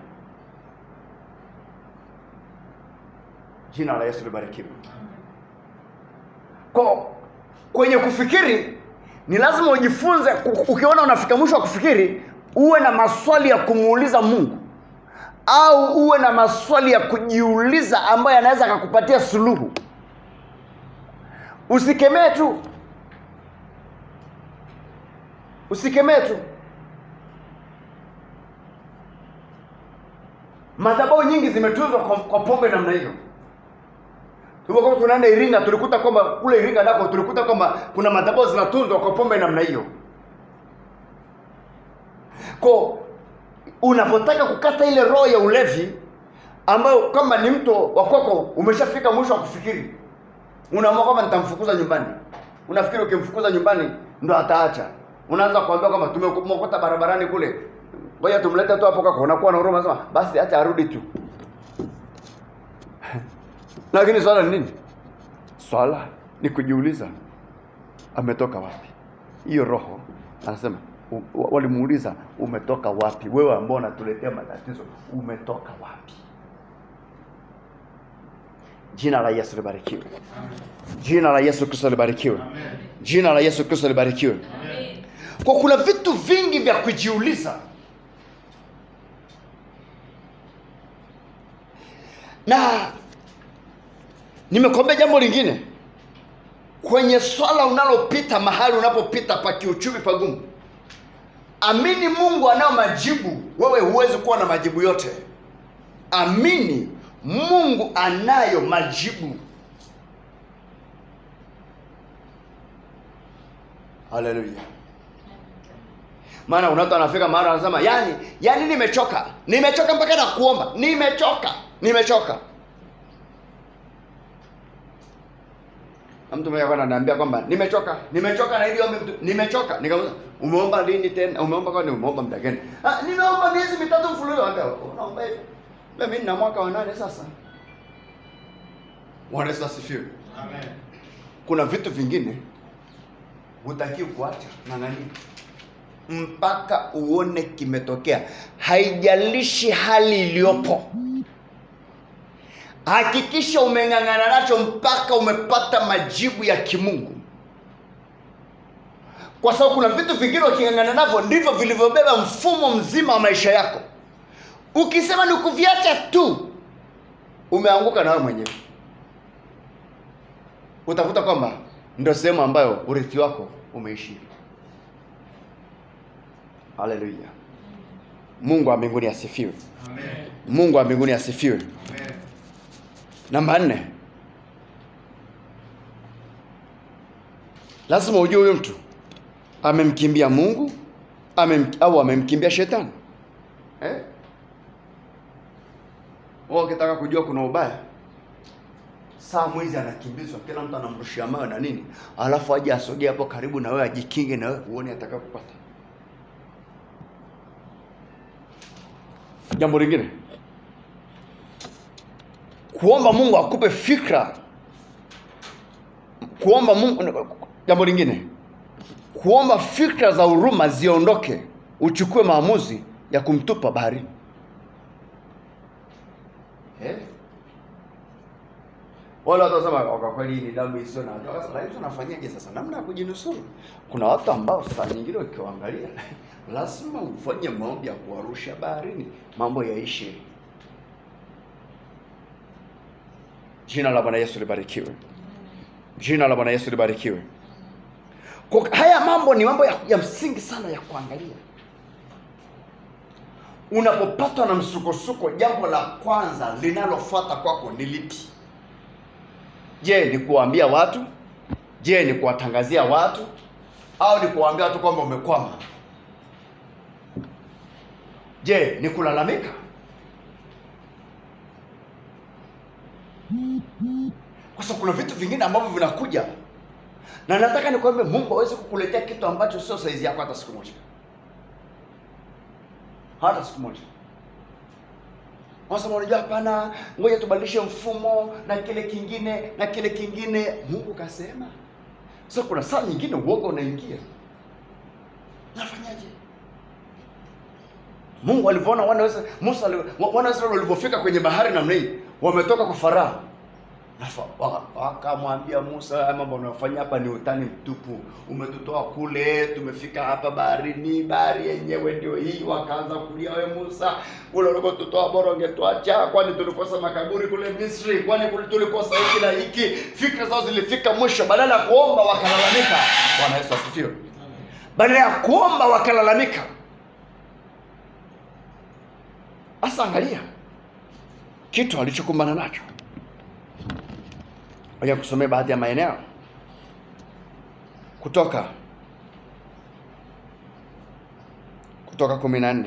Jina la Yesu libarikiwe. Kwenye kufikiri ni lazima ujifunze. Ukiona unafika mwisho wa kufikiri, uwe na maswali ya kumuuliza Mungu, au uwe na maswali ya kujiuliza ambayo yanaweza kukupatia suluhu. Usikemee tu. Madhabahu nyingi zimetunzwa kwa pombe namna hiyo. Tulipokuwa tunaenda Iringa, tulikuta kwamba kule Iringa nako tulikuta kwamba kuna madhabahu zinatunzwa kwa pombe namna hiyo. Kwa unapotaka kukata ile roho ya ulevi ambayo kama ni mtu wa kwako umeshafika mwisho wa kufikiri, unaamua kama nitamfukuza nyumbani. Unafikiri ukimfukuza nyumbani ndo ataacha. Unaanza kuambia kama tumemkuta barabarani kule, ngoja tumlete tu hapo kwako. Unakuwa na huruma, sema basi acha arudi tu. Lakini swala ni nini? Swala ni kujiuliza ametoka wapi? Hiyo roho anasema, walimuuliza umetoka wapi? Wewe ambao unatuletea matatizo, umetoka wapi? Jina la Yesu libarikiwe. Jina la Yesu Kristo libarikiwe. Jina la Yesu Kristo libarikiwe. Kwa kuna vitu vingi vya kujiuliza. Na nimekwambia jambo lingine, kwenye swala unalopita, mahali unapopita pa kiuchumi pagumu, amini Mungu anao majibu. Wewe huwezi kuwa na majibu yote. Amini Mungu anayo majibu. Haleluya. Maana unataka anafika mahali anasema yani nimechoka mpaka na kuomba. Nimechoka. Mtu mmoja ananiambia kwamba nimechoka na hili ombi, nimechoka. Nikamwambia umeomba lini tena? Umeomba kwani umeomba muda gani? Nimeomba miezi 3 mfululizo. Unaomba hivi? Mimi nina mwaka wa 8 sasa. Bwana Yesu asifiwe. Amen. Kuna vitu vingine hutakiwi kuacha ng'ang'ania mpaka uone kimetokea. Haijalishi hali iliyopo, hakikisha umeng'ang'ana nacho mpaka umepata majibu ya kimungu. Kwa sababu kuna vitu vingine uking'ang'ana navyo ndivyo vilivyobeba mfumo mzima wa maisha yako. Ukisema ni kuviacha tu, umeanguka na wewe mwenyewe. Utakuta kwamba ndio sehemu ambayo urithi wako umeishi. Haleluya. Mungu wa mbinguni asifiwe. Amen. Mungu wa mbinguni asifiwe. Amen. Namba 4. Lazima ujue huyo mtu amemkimbia Mungu au amemkimbia shetani. Wewe ukitaka kujua kuna ubaya, saa mwizi anakimbizwa, kila mtu anamrushia mawe na nini, alafu aje asogee hapo karibu na wewe ajikinge na wewe, uone atakapopata. Jambo lingine, kuomba Mungu akupe fikra. Jambo lingine, kuomba fikra za huruma ziondoke, uchukue maamuzi ya kumtupa baharini. Wala watasema kwa kweli ni damu isiyo na hatia. Sasa hizo unafanyaje sasa? Namna ya kujinusuru. Kuna watu ambao saa nyingine ukiwaangalia lazima ufanye maombi ya kuwarusha baharini, mambo yaishe. Jina la Bwana Yesu libarikiwe. Jina la Bwana Yesu libarikiwe. Kwa haya mambo ni mambo ya msingi sana ya kuangalia. Unapopatwa na msukosuko, jambo la kwanza linalofuata kwako ni lipi? Je, ni kuwaambia watu? Je, ni kuwatangazia watu? Au ni kuwaambia watu kwamba umekwama? Je, ni kulalamika? Kwa sababu kuna vitu vingine ambavyo vinakuja, na nataka nikwambie, Mungu hawezi kukuletea kitu ambacho sio saizi yako hata siku moja. Hata siku moja. Wasema unajua hapana, ngoja tubadilishe mfumo na kile kingine na kile kingine. Mungu kasema. Sasa kuna saa nyingine uoga unaingia. Nafanyaje? Mungu alivyoona wana wa Israeli walipofika kwenye bahari namna hii, wametoka kwa Farao. Wakamwambia Musa, mambo unayofanya hapa ni utani mtupu. Umetutoa kule, tumefika hapa baharini, bahari yenyewe ndio hii. Wakaanza kulia, wewe Musa, ule ulikotutoa bora ungetuacha, kwani tulikosa makaburi kule Misri? Kwani tulikosa hiki na hiki? Fikra zao zilifika mwisho, badala ya kuomba wakalalamika. Bwana Yesu asifiwe. Badala ya kuomba wakalalamika. Asa angalia kitu alichokumbana nacho. Ngoja kusomea baadhi ya maeneo Kutoka 14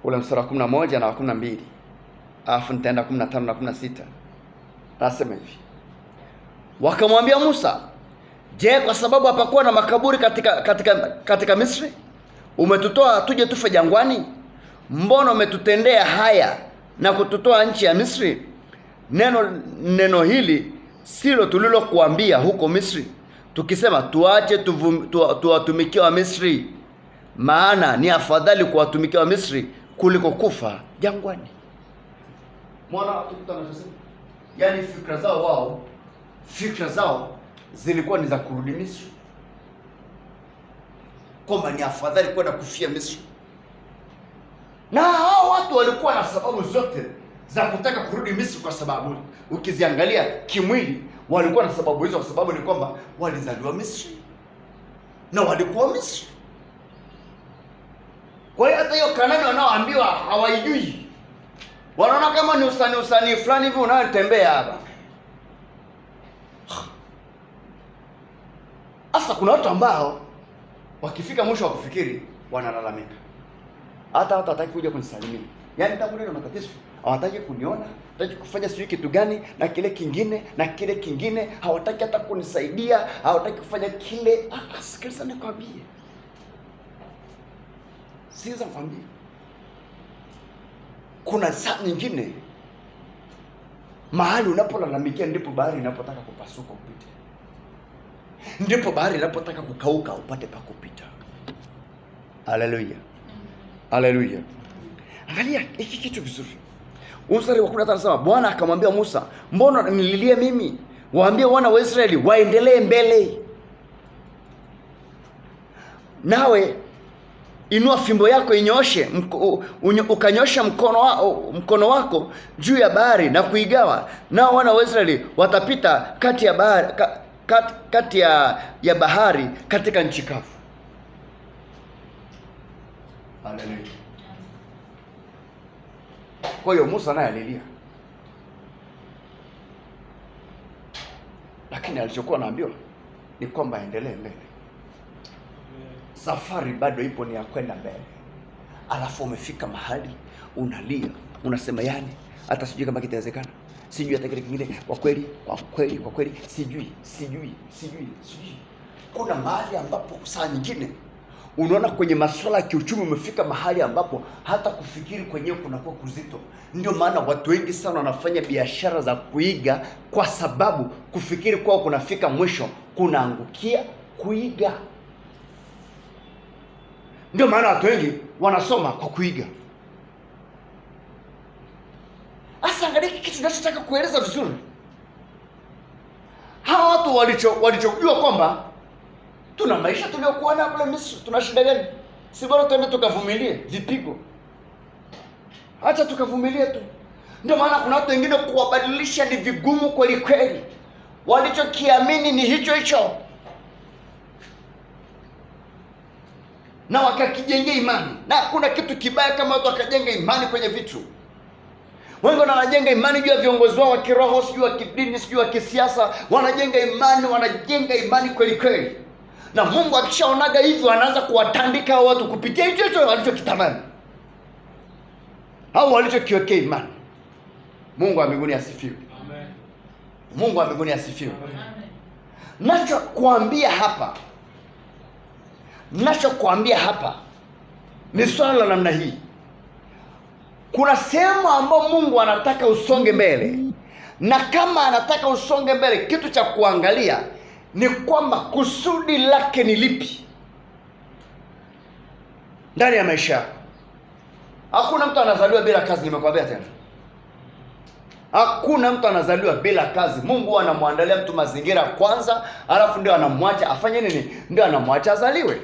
ule mstari wa 11 na wa 12, alafu nitaenda 15 na 16. Nasema hivi: wakamwambia Musa, je, kwa sababu hapakuwa na makaburi katika Misri umetutoa tuje tufe jangwani? Mbona umetutendea haya na kututoa nchi ya Misri? Neno hili silo tulilokuambia huko Misri, tukisema tuache tuwatumikie wa Misri, maana ni afadhali kuwatumikia wa Misri kuliko kufa jangwani. Mwana watu anachosema, yaani fikra zao zilikuwa ni za kurudi Misri, kwamba ni afadhali kwenda kufia Misri. Na hao watu walikuwa na sababu zote za kutaka kurudi Misri, kwa sababu ukiziangalia kimwili walikuwa na sababu hizo, kwa sababu ni kwamba walizaliwa Misri na walikuwa Misri. Kwa hiyo hata hiyo Kanaani wanaoambiwa hawaijui, wanaona kama ni usanii fulani hivi unayotembea hapa. Sasa kuna watu ambao wakifika mwisho wa kufikiri wanalalamika. Hata watu hataki kuja kunisalimia. Yaani tangu leo na matatizo, hawataki kuniona, hawataki kufanya sijui kitu gani na kile kingine na kile kingine, hawataki hata kunisaidia, hawataki kufanya kile. Sikiliza nikwambie. Sikiza nikwambie. Kuna saa nyingine mahali unapolalamikia ndipo bahari inapotaka kupasuka upite. Ndipo bahari inapotaka kukauka upate pa kupita. Haleluya. Haleluya. Angalia hiki kitu vizuri. Mstari wa 15 anasema, Bwana akamwambia Musa, mbona nililie mimi? Waambie wana wa Israeli waendelee mbele. Nawe inua fimbo yako inyoshe, ukanyosha mkono wako juu ya bahari na kuigawa. Nao wana wa Israeli watapita kati ya bahari kati ya bahari katika nchi kavu. Haleluya. Kwa hiyo Musa naye alilia, lakini alichokuwa anaambiwa ni kwamba aendelee mbele. Safari bado ipo, ni ya kwenda mbele. Alafu umefika mahali unalia, unasema yani hata sijui kama kitawezekana, sijui hata kile kingine, kwa kweli sijui. Kuna mahali ambapo saa nyingine unaona kwenye masuala ya kiuchumi umefika mahali ambapo hata kufikiri kwenyewe kunakuwa kuzito. Ndio maana watu wengi sana wanafanya biashara za kuiga, kwa sababu kufikiri kwao kunafika mwisho kunaangukia kuiga. Ndio maana watu wengi wanasoma kwa kuiga. Asa angalia kitu ninachotaka kueleza vizuri. Hawa watu walichojua kwamba tuna maisha tuliokuwa na kule Misri, tuna shida gani? Si bora tuende tukavumilie vipigo. Acha tukavumilie tu. Ndio maana kuna watu wengine kuwabadilisha ni vigumu kweli kweli. Walichokiamini ni hicho hicho, na wakakijengea imani. Na kuna kitu kibaya kama watu wakajenga imani kwenye vitu. Wengi wanajenga imani juu ya viongozi wao wa kiroho, sijui wa kidini, sijui wa kisiasa. Wanajenga imani kweli kweli. Na Mungu akishaonaga hivyo anaanza kuwatandika watu kupitia hicho walichokitamani au walichokiwekea imani. Mungu wa mbinguni asifiwe. Amen. Mungu wa mbinguni asifiwe. Amen. Ninachokuambia hapa ni swala la namna hii. Kuna sehemu ambayo Mungu anataka usonge mbele, na kama anataka usonge mbele, kitu cha kuangalia ni kwamba kusudi lake ni lipi ndani ya maisha yako. Hakuna mtu anazaliwa bila kazi, nimekwambia tena. Hakuna mtu anazaliwa bila kazi. Mungu anamwandalia mtu mazingira kwanza, alafu ndio anamwacha afanye nini? Ndio anamwacha azaliwe.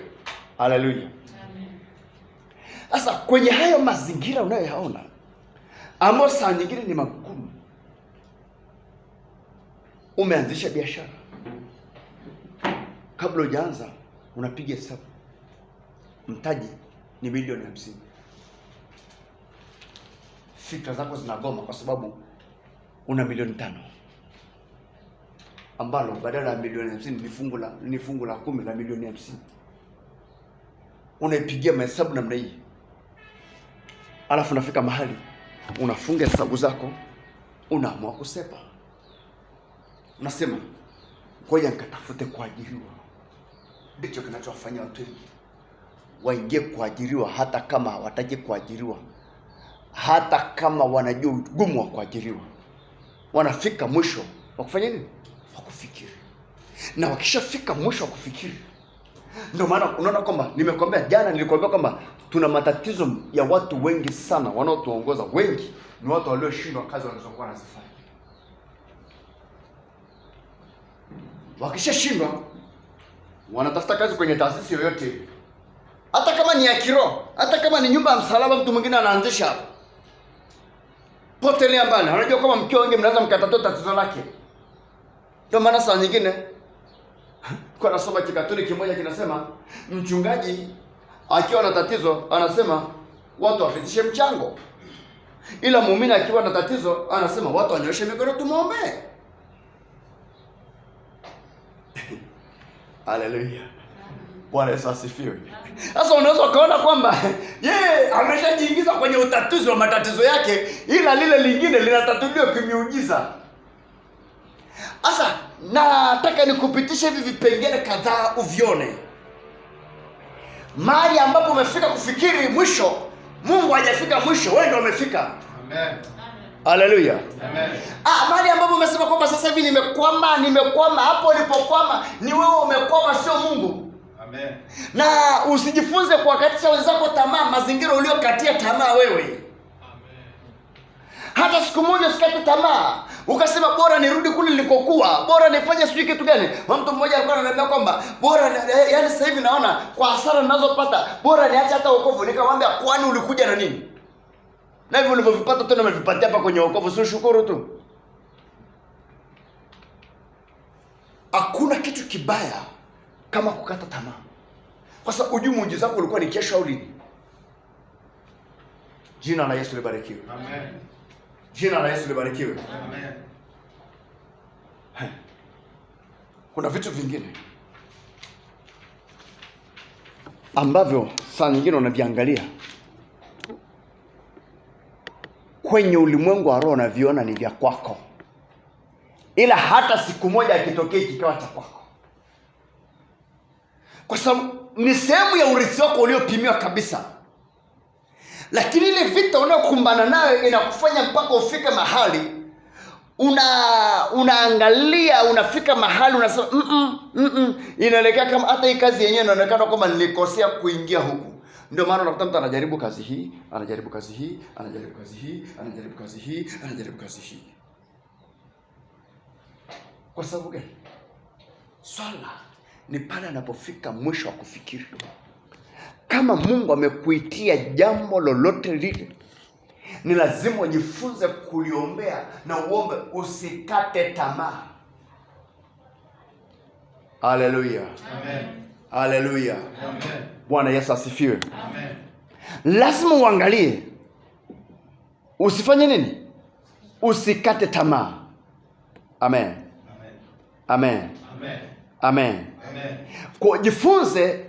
Haleluya. Amen. Sasa kwenye hayo mazingira unayoyaona ambayo saa nyingine ni magumu, umeanzisha biashara. Kabla hujaanza unapiga hesabu, mtaji ni milioni 50. Fikra zako zinagoma kwa sababu una milioni 5, ambalo badala ya milioni 50 ni fungu la 10 la milioni 50. Unaipigia mahesabu namna hii, alafu unafika mahali unafunga hesabu zako, unaamua kusepa. Unasema ngoja nikatafute kuajiriwa. Ndicho kinachowafanya watu wengi waingie kuajiriwa, hata kama hawataki kuajiriwa, hata kama wanajua ugumu wa kuajiriwa. Wanafika mwisho wa kufanya nini? Wa kufikiri. Na wakishafika mwisho wa kufikiri, ndio maana unaona kwamba nimekwambia jana, nilikwambia kwamba tuna matatizo ya watu wengi sana. Wanaotuongoza wengi ni watu walioshindwa kazi walizokuwa wanazifanya. Wakishashindwa wanatafuta kazi kwenye taasisi yoyote, hata kama ni ya kiroho, hata kama ni nyumba ya msalaba mtu mwingine anaanzisha hapo. Potelea mbali. Unajua kama mkeo wengi mnaweza mkatatua tatizo lake. Ndio maana saa nyingine kwa nasoma Kikatoliki kimoja kinasema mchungaji akiwa na tatizo anasema watu wapitishe mchango, ila muumini akiwa na tatizo anasema watu wanyoshe mikono tumuombe. Haleluya. Bwana Yesu asifiwe. Sasa unaweza kaona kwamba yeye ameshajiingiza kwenye utatuzi wa matatizo yake, ila lile lingine linatatuliwa kimiujiza. Sasa nataka nikupitishe hivi vipengele kadhaa uvione. Mahali ambapo umefika kufikiri mwisho, Mungu hajafika mwisho, wewe ndio umefika. Amen. Haleluya. Amen. Mahali ambapo umesema kwamba sasa hivi nimekwama, hapo ulipokwama ni wewe umekwama, sio Mungu. Amen. Na usijifunze kuwakatisha wenzako tamaa, mazingira uliokatia tamaa wewe. Amen. Hata siku moja usikate tamaa, ukasema bora nirudi kule nilikokuwa, bora nifanye sijui kitu gani. Mtu mmoja alikuwa ananiambia kwamba bora yani sasa hivi naona kwa hasara ninazopata, bora niache hata wokovu. Nikamwambia kwani ulikuja na nini? Na hivyo ulivyopata tena umevipatia hapa kwenye wokovu, sio shukuru tu. Hakuna kitu kibaya kama kukata tamaa. Kwa sababu ujue muujiza wako ulikuwa ni kesho au lini. Jina la Yesu libarikiwe. Amen. Jina la Yesu libarikiwe. Amen. Kuna vitu vingine ambavyo saa nyingine unaviangalia kwenye ulimwengu wa roho, unaviona ni vya kwako, ila hata siku moja akitokea kikawa cha kwako, kwa sababu ni sehemu ya urithi wako uliopimiwa kabisa. Lakini ile vita unayokumbana nayo inakufanya mpaka ufike mahali unaangalia, unafika mahali unasema inaelekea kama hata hii kazi yenyewe inaonekana kama nilikosea kuingia huku. Ndio maana unakuta mtu anajaribu kazi hii, anajaribu kazi hii, anajaribu kazi hii, anajaribu kazi hii, anajaribu kazi hii. Kwa sababu gani? Swala ni pale anapofika mwisho wa kufikiri. Kama Mungu amekuitia jambo lolote lile, ni lazima ujifunze kuliombea na uombe, usikate tamaa. Haleluya. Amen. Haleluya. Amen. Bwana Yesu asifiwe. Amen. Lazima uangalie, usifanye nini? usikate tamaa. Amen. Amen. Amen. Amen. Amen. Kwa jifunze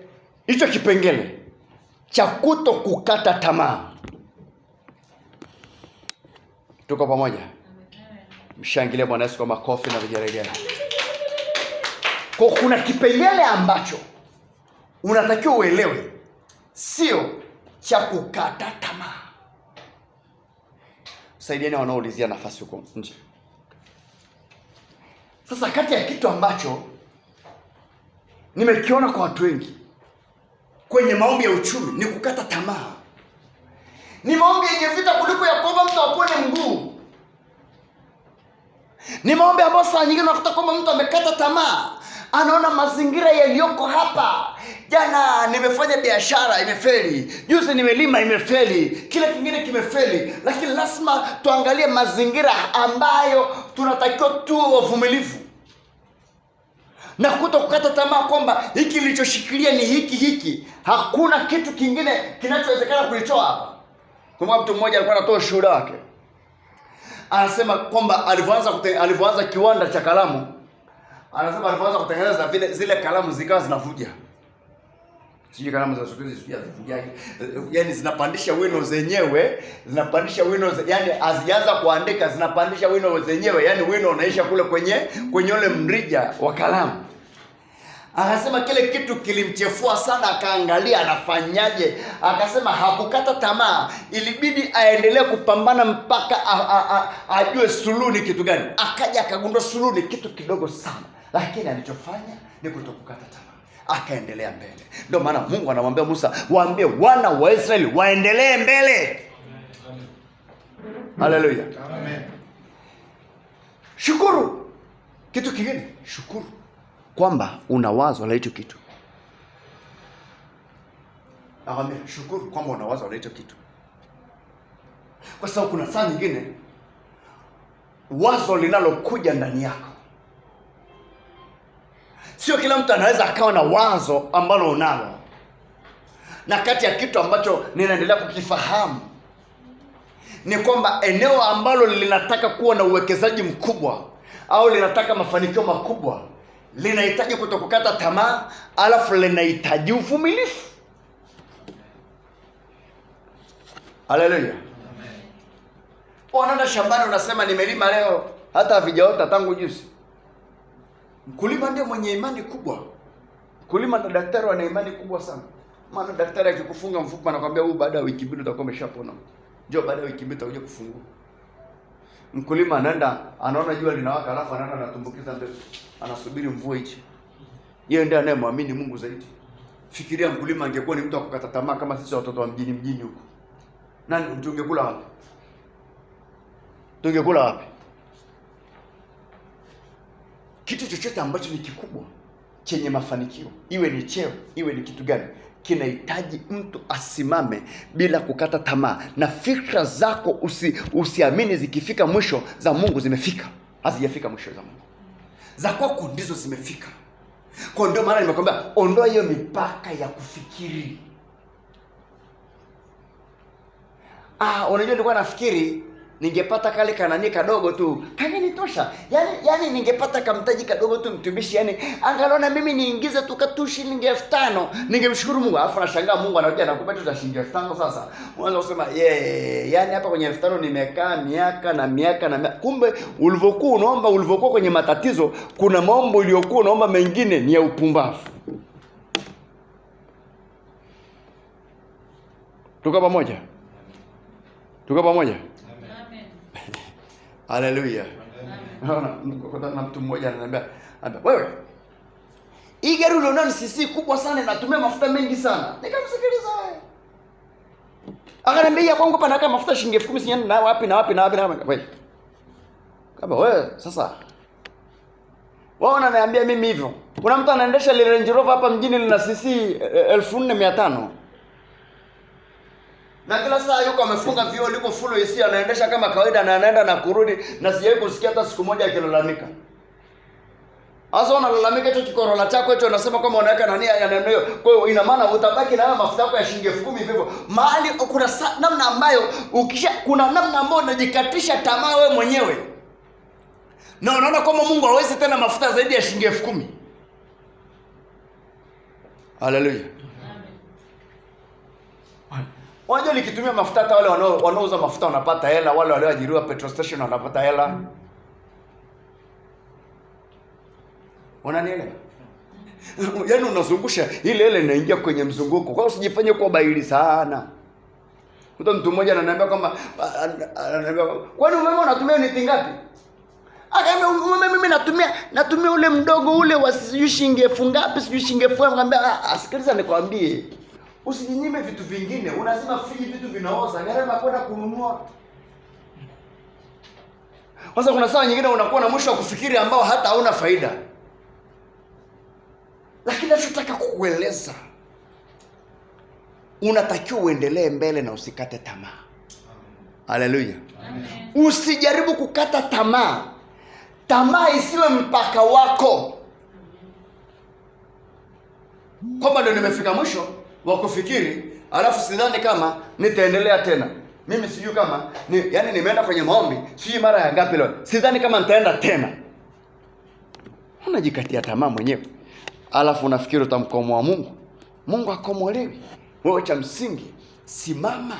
hicho kipengele cha kuto kukata tamaa. Tuko pamoja? Mshangilie Bwana Yesu kwa makofi na vigelegele. Kwa kuna kipengele ambacho unatakiwa uelewe, sio cha kukata tamaa. Saidieni wanaoulizia nafasi huko nje. Sasa kati ya kitu ambacho nimekiona kwa watu wengi kwenye maombi ya uchumi ni kukata tamaa. Ni maombi yenye vita kuliko ya kuomba mtu apone mguu. Ni maombi ambayo saa nyingine unakuta kwamba mtu amekata tamaa. Anaona mazingira yaliyoko hapa. Jana nimefanya biashara imefeli. Juzi nimelima imefeli. Kila kingine kimefeli. Lakini lazima tuangalie mazingira ambayo tunatakiwa tuwe wavumilivu. Na kuto kukata tamaa kwamba hiki nilichoshikilia ni hiki. Hakuna kitu kingine kinachowezekana kulitoa hapa. Kwa mtu mmoja alikuwa anatoa shuhuda wake. Anasema kwamba alivyoanza kiwanda cha kalamu, anasema alivyoanza kutengeneza zile kalamu zikawa zinavuja. Sijui kalamu za siku hizi zinavujaje. Yaani zinapandisha wino zenyewe, yani hazianza kuandika zinapandisha wino zenyewe, yani wino unaisha kule kwenye ule mrija wa kalamu. Akasema kile kitu kilimchefua sana, akaangalia anafanyaje. Akasema hakukata tamaa, ilibidi aendelee kupambana mpaka ajue suluhu ni kitu gani. Akaja akagundua suluhu ni kitu kidogo sana, lakini alichofanya ni kutokukata tamaa, akaendelea mbele. Ndio maana Mungu anamwambia Musa, waambie wana wa Israeli waendelee mbele. Haleluya. Amen. Shukuru. Kitu kingine, shukuru kwamba una wazo la hicho kitu. Nakwambia shukuru kwamba una wazo la hicho kitu. Kwa sababu kuna saa nyingine wazo linalokuja ndani yako, sio kila mtu anaweza akawa na wazo ambalo unalo. Na kati ya kitu ambacho ninaendelea kukifahamu ni kwamba eneo ambalo linataka kuwa na uwekezaji mkubwa au linataka mafanikio makubwa linahitaji kutokukata tamaa, alafu linahitaji uvumilivu. Haleluya. Amen. Unaenda shambani unasema nimelima leo hata havijaota tangu juzi. Mkulima ndiye mwenye imani kubwa. Mkulima na daktari wana imani kubwa sana. Maana daktari akikufunga mfupa anakuambia huu baada ya wiki mbili utakuwa umeshapona. Njoo baada ya wiki mbili utakuja kufungua. Mkulima anaenda anaona jua linawaka, alafu anaenda anatumbukiza mbegu. Anasubiri mvua iche. Yeye ndiye anayemwamini Mungu zaidi. Fikiria mkulima angekuwa ni mtu akukata tamaa kama sisi watoto wa mjini huko. Nani tungekula wapi? Tungekula wapi? Kitu chochote ambacho ni kikubwa chenye mafanikio, iwe ni cheo, iwe ni kitu gani, kinahitaji mtu asimame bila kukata tamaa. Na fikra zako usiamini zikifika mwisho za Mungu zimefika. Hazijafika mwisho za Mungu. Za kwako ndizo zimefika. Kwa ndio maana nimekwambia ondoa hiyo mipaka ya kufikiri. Unajua nilikuwa nafikiri ningepata kale kanani kadogo tu kangenitosha. Yaani ningepata kamtaji kadogo tu mtumishi, yani angalau na mimi niingize tu katu shilingi 5,000 ningemshukuru Mungu. Alafu nashangaa Mungu anakuja anakupa tu shilingi 5,000. Sasa unaanza kusema yani hapa kwenye 5,000 nimekaa miaka. Kumbe ulivyokuwa kwenye matatizo, kuna mambo uliyokuwa unaomba mengine ni ya upumbavu. Tuko pamoja? Amen. Haleluya. Na mtu mmoja ananiambia, wewe hii gari ulionao sisi kubwa sana, inatumia mafuta mengi sana. Nikamsikiliza wewe. Akaniambia kwangu pana kama mafuta shilingi 10,000 sinyani na wapi. Wewe. Kama wewe sasa wewe unaniambia mimi hivyo. Kuna mtu anaendesha Range Rover hapa mjini lina sisi 4,500. Na kila saa yuko amefunga vioo, liko full AC, anaendesha kama kawaida na anaenda na kurudi, na sijawahi kusikia hata siku moja akilalamika. Sasa unalalamika hicho kikorola chako hicho, unasema kama unaweka nani ya neno hiyo. Kwa hiyo ina maana utabaki na mafuta yako ya shilingi 10,000 hivyo. Mahali kuna namna ambayo kuna namna ambayo unajikatisha tamaa wewe mwenyewe. Na unaona kama Mungu hawezi tena mafuta zaidi ya shilingi 10,000. Haleluya. Wajua nikitumia mafuta, hata wale wanaouza mafuta wanapata hela, wale walioajiriwa petrol station wanapata hela. Unanielewa? Yaani unazungusha ile hela inaingia kwenye mzunguko. Kwa hiyo usijifanye kuwa baili sana. Mtu mmoja ananiambia kwamba kwani umeme unatumia uniti ngapi? Akaambia mimi natumia ule mdogo ule wa sijui shilingi 1000 ngapi, sijui shilingi 1000. Akamwambia asikiliza nikwambie, usijinyime vitu vingine. Unazima friji, vitu vinaoza, gharama kwenda kununua. Sasa kuna saa nyingine unakuwa na mwisho wa kufikiri ambao hata hauna faida. Lakini nachotaka kukueleza, unatakiwa uendelee mbele na usikate tamaa. Haleluya. Usijaribu kukata tamaa. Tamaa isiwe mpaka wako. Kwamba ndio nimefika mwisho wa kufikiri, alafu sidhani kama nitaendelea tena. Mimi sijui kama yani nimeenda kwenye maombi sijui mara ya ngapi leo, sidhani kama nitaenda tena. Unajikatia tamaa mwenyewe. Alafu unafikiri utamkomoa Mungu. Mungu akomolewi. Wewe cha msingi simama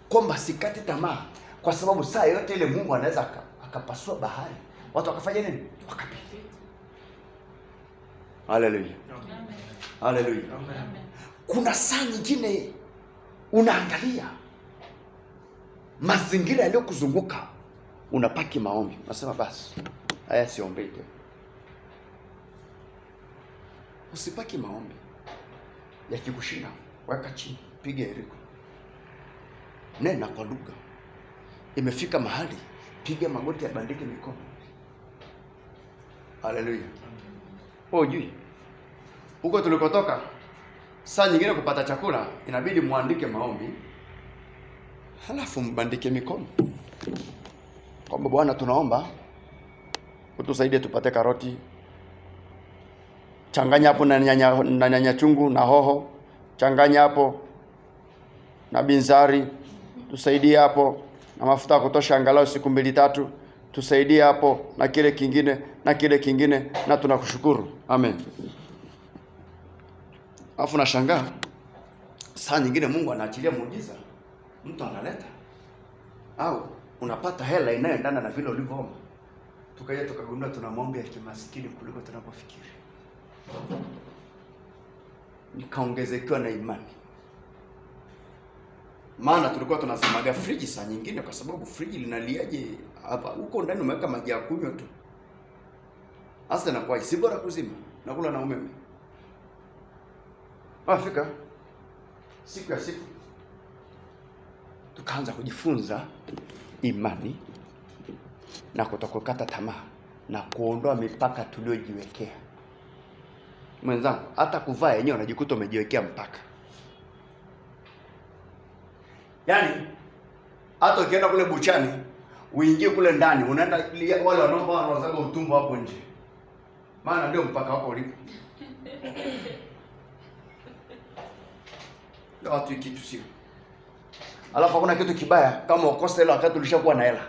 kwamba sikati tamaa, kwa sababu saa yote ile Mungu anaweza akapasua bahari. Watu wakafanya nini? Wakapita. Haleluya. Haleluya. Kuna saa nyingine unaangalia mazingira yaliyokuzunguka, unapaki maombi, unasema basi haya siombei tena. Usipaki maombi. Yakikushinda, weka chini, piga eriko. Nena kwa lugha. Imefika mahali, piga magoti, bandike mikono. Haleluya. Hujui huko tulikotoka, saa nyingine kupata chakula inabidi muandike maombi, halafu mbandike mikono. Kwamba Bwana tunaomba utusaidie tupate karoti. Changanya hapo na nyanya chungu na hoho. Changanya hapo na binzari. Tusaidie hapo na mafuta kutosha angalau siku 2-3. Tusaidie hapo na kile kingine na kile kingine, na tunakushukuru. Amen. Alafu nashangaa saa nyingine Mungu anaachilia muujiza. Mtu analeta au unapata hela inayoendana na vile ulivyoomba. Tukaja tukagundua tuna maombi ya kimaskini kuliko tunapofikiri. Nikaongezekiwa na imani. Maana tulikuwa tunasemaga friji saa nyingine, kwa sababu friji linaliaje hapa, huko ndani umeweka maji ya kunywa tu. Hasa na kwa si bora kuzima na kula na umeme. Afika siku ya siku tukaanza kujifunza imani na kutokukata tamaa na kuondoa mipaka tuliojiwekea. Mwenzangu, hata kuvaa yenyewe unajikuta umejiwekea mpaka. Yaani hata ukienda kule buchani, uingie kule ndani, unaenda wale wanaomba wanazaga utumbo hapo nje. Maana ndio mpaka wako ulipo. Ndio watu kitu sio. Alafu hakuna kitu kibaya kama ukosa hela wakati ulishakuwa na hela.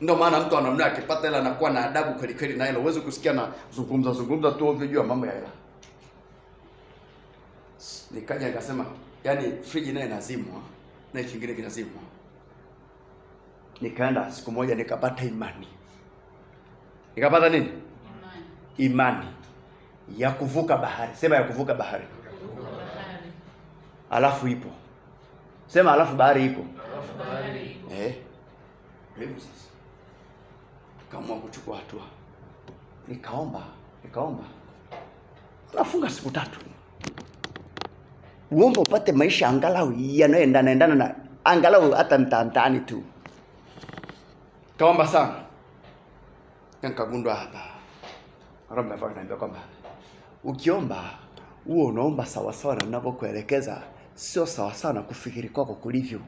Ndio maana mtu anamna akipata hela anakuwa na adabu kweli kweli na hela. Uweze kusikia na zungumza tu ovyo mambo ya hela. Nikaja nikasema, yani friji naye inazimwa na kingine kinazimwa. Nikaenda siku moja nikapata imani. Nikapata nini? Imani ya kuvuka bahari. Sema ya kuvuka bahari. Alafu ipo. Sema alafu bahari ipo. Hebu sasa. Nikaamua kuchukua hatua. Nikaomba. Nafunga siku 3. Uombe upate maisha angalau yanayoendana na angalau hata mtaani tu. Kaomba sana. Nikagundua hapa. Roho ananiambia kwamba ukiomba huo unaomba sawa sawa na ninavyokuelekeza, sio sawa sawa na kufikiri kwako kulivyo.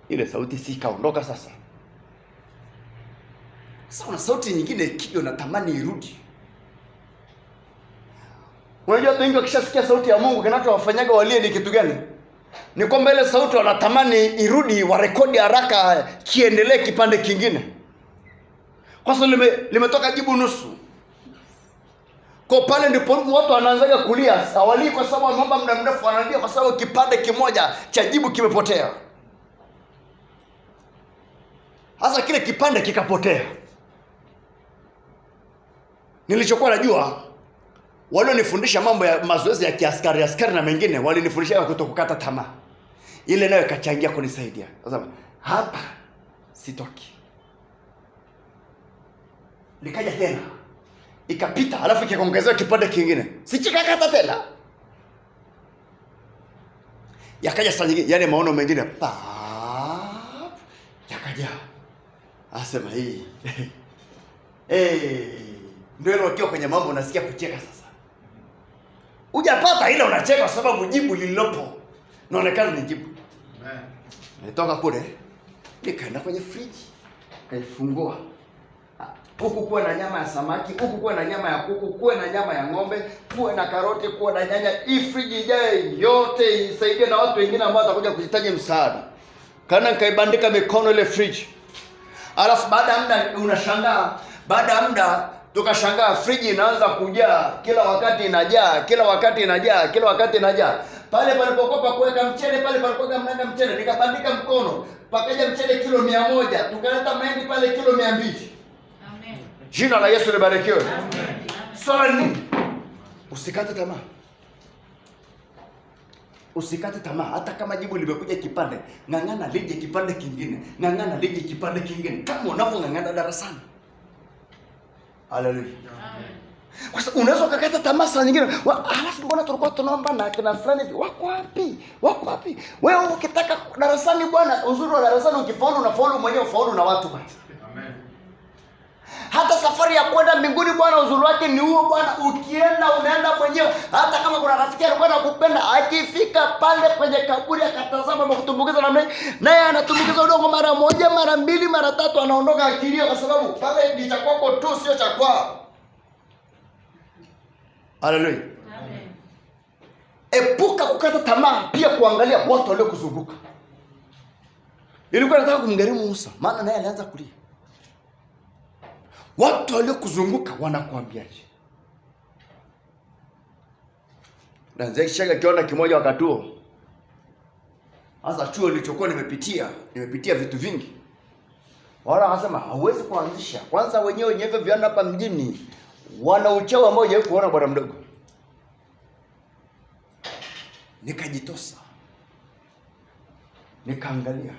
Ile sauti si kaondoka sasa. Sasa kuna sauti nyingine ikija unatamani irudi. Unajua watu wengi wakishasikia sauti ya Mungu kinachowafanyaga walie ni kitu gani? Ni kwamba ile sauti wanatamani irudi, warekodi haraka kiendelee kipande kingine. Kwa sababu limetoka jibu nusu. Kwa pale ndipo watu wanaanzaga kulia. Hawali kwa sababu wameomba muda mrefu, wanalia kwa sababu kipande kimoja cha jibu kimepotea. Hasa kile kipande kikapotea. Nilichokuwa najua, walionifundisha mambo ya mazoezi ya askari na mengine, walinifundisha kutokukata tamaa. Ile nayo ikachangia kunisaidia. Sasa hapa sitoki. Nikaja tena. Ikapita, alafu kikaongezea kipande kingine. Sichikakata tena. Yakaja sasa nyingine, yale maono mengine. Yakaja. Asema hii. Ndio ile ukiwa kwenye mambo unasikia kucheka sasa. Hujapata ile unacheka sababu jibu lililopo naonekana ni jibu. Nitoka kule, nikaenda kwenye friji. Kaifungua. Huku kuwe na nyama ya samaki, huku kuwe na nyama ya kuku, kuwe na nyama ya ng'ombe, kuwe na karoti, kuwe na nyanya. Hii friji ijae yote isaidie na watu wengine ambao watakuja kuhitaji msaada. Kana nikaibandika mikono ile friji. Alafu baada ya muda unashangaa, baada ya muda tukashangaa friji inaanza kujaa, kila wakati inajaa, kila wakati inajaa, kila wakati inajaa. Pale palipokuwa pa kuweka mchele, pale palipokuwa mnaenda mchele, nikabandika mkono, pakaja mchele kilo 100, tukaleta mahindi pale kilo 200. Amen. Jina la Yesu libarikiwe. Amen. Swali nini? Usikate tamaa. Usikate tamaa hata kama jibu limekuja kipande, ng'ang'ana lije kipande kingine, ng'ang'ana lije kipande kingine kama unavyong'ang'ana darasani. Haleluya. Amen. Kwa sababu unaweza kukata tamaa saa nyingine, alafu mbona tulikuwa tunaomba na kina fulani wako wapi? Wako wapi? Wewe ukitaka darasani bwana, uzuri wa darasani ukifaulu unafaulu mwenyewe, ufaulu na watu bwana. Amen. Hata safari ya kwenda mbinguni bwana, uzuri wake ni huo bwana, ukienda unaenda mwenyewe. Hata kama kuna rafiki alikuwa anakupenda, akifika pale kwenye kaburi akatazama na kutumbukiza namna hii, naye anatumbukiza udongo mara moja, mara mbili, mara tatu, anaondoka akilia kwa sababu pale ni cha kwako tu, sio cha kwao. Haleluya. Amen. Epuka kukata tamaa, pia kuangalia watu waliokuzunguka. Ilikuwa nataka kumgharimu Musa, maana naye alianza kulia. Watu waliokuzunguka wanakuambiaje? Na nzee kishaga kiona kimoja wakati huo. Sasa chuo nilichokuwa nimepitia vitu vingi. Wala akasema hauwezi kuanzisha. Kwanza wenyewe viana hapa mjini wana uchawi ambao hajawahi kuona bwana mdogo. Nikajitosa. Nikaangalia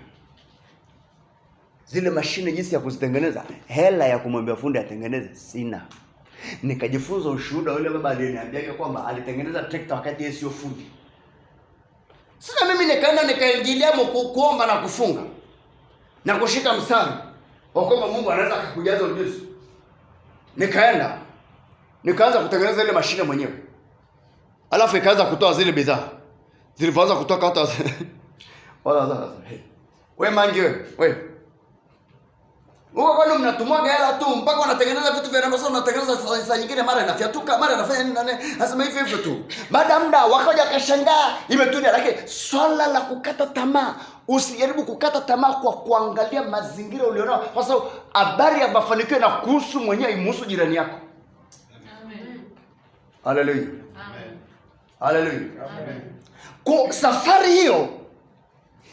zile mashine jinsi ya kuzitengeneza, hela ya kumwambia fundi atengeneze sina. Nikajifunza ushuhuda yule baba aliyeniambia kwamba alitengeneza trekta wakati yeye sio fundi. Sasa mimi nikaenda nikaingilia kuomba na kufunga na kushika mstari kwa kwamba Mungu anaweza kukujaza ujuzi. Nikaanza kutengeneza ile mashine mwenyewe. Alafu ikaanza kutoa zile bidhaa. Zilianza kutoka hata wala sasa. Wewe mangi wewe. Mungu kwani mnatumwaga hela tu mpaka wanatengeneza vitu vya namna sana, wanatengeneza saa nyingine mara inafyatuka, mara inafanya nini nani. Nasema hivyo tu. Baada ya muda wakaja kashangaa imetulia, lakini swala la kukata tamaa, usijaribu kukata tamaa kwa kuangalia mazingira ulionao, kwa sababu habari ya mafanikio na kuhusu mwenyewe imhusu jirani yako. Amen. Haleluya. Amen. Haleluya. Amen. Kwa safari hiyo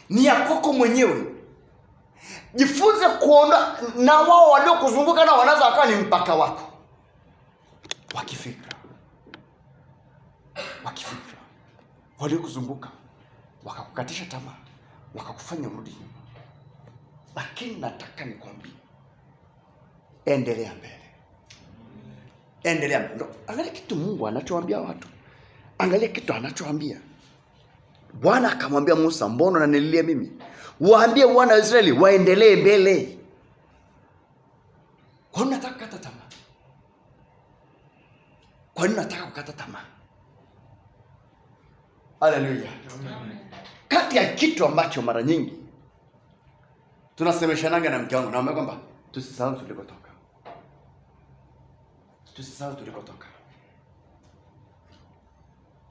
ni ya kwako mwenyewe. Jifunze kuona na wao waliokuzunguka na wanaweza wakawa ni mpaka wako. Wakifikra. Waliokuzunguka wakakukatisha tamaa, wakakufanya urudi nyuma. Lakini nataka nikwambie, endelea mbele. Endelea mbele. Angalia kitu Mungu anachowaambia watu. Angalia kitu anachowaambia. Bwana akamwambia Musa, mbona unanililia mimi? Waambie wana wa Israeli waendelee mbele. Kwa nini nataka kukata tamaa? Kwa nini nataka kukata tamaa? Haleluya. Kati ya kitu ambacho mara nyingi tunasemeshanaga na mke wangu, naomba kwamba tusisahau tulikotoka. tusisahau tulikotoka,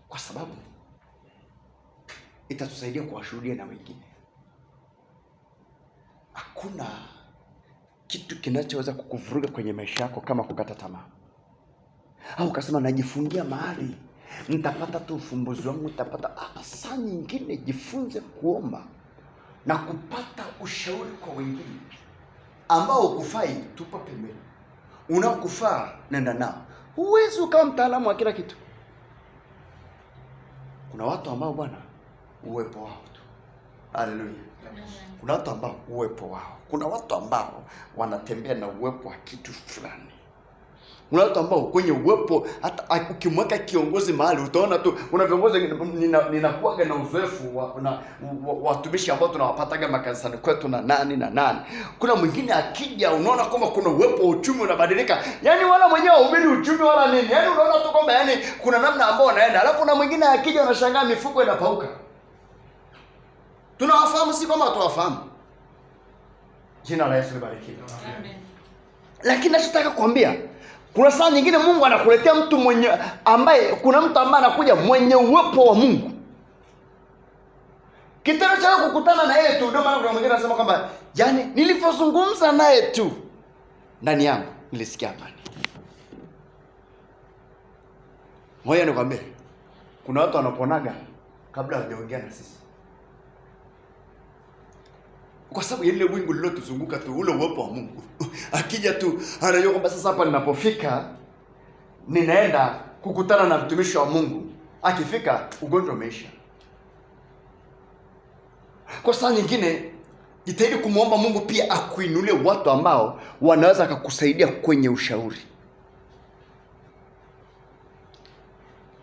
kwa sababu itatusaidia kuwashuhudia na wengine. Hakuna kitu kinachoweza kukuvuruga kwenye maisha yako kama kukata tamaa, au ukasema najifungia mahali nitapata tu ufumbuzi wangu, nitapata. Saa nyingine jifunze kuomba na kupata ushauri kwa wengine. Ambao ukufai tupa pembeni, unaokufaa nenda nao. Huwezi ukawa mtaalamu wa kila kitu. Kuna watu ambao bwana uwepo wao tu. Haleluya. Kuna watu ambao uwepo wao. Kuna watu ambao wanatembea na uwepo wa kitu fulani. Kuna watu ambao kwenye uwepo, hata ukimweka kiongozi mahali utaona tu. Una viongozi, ninakuaga na uzoefu watumishi ambao tunawapataga makanisani kwetu na nani. Kuna mwingine akija unaona kwamba kuna uwepo wa uchumi unabadilika. Yaani wala mwenyewe hubiri uchumi wala nini. Yaani unaona tu kwamba yani kuna namna ambao unaenda. Alafu na mwingine akija unashangaa mifuko inapauka. Tunawafahamu, si kama tuwafahamu. Jina la Yesu libarikiwe. Amen. Lakini nachotaka kuambia, kuna saa nyingine Mungu anakuletea mtu kuna mtu ambaye anakuja mwenye uwepo wa Mungu. Kitendo cha kukutana na yeye tu, ndio maana kuna mwingine anasema kwamba yani nilipozungumza naye tu ndani yangu nilisikia amani. Ngoja nikwambie, kuna watu wanaponaga kabla hawajaongea na sisi. Kwa sababu ile wingu lilotuzunguka tu, ule uwepo wa Mungu. Akija tu anajua kwamba sasa hapa ninapofika ninaenda kukutana na mtumishi wa Mungu. Akifika ugonjwa umeisha. Kwa saa nyingine jitahidi kumuomba Mungu pia akuinulie watu ambao wanaweza kukusaidia kwenye ushauri.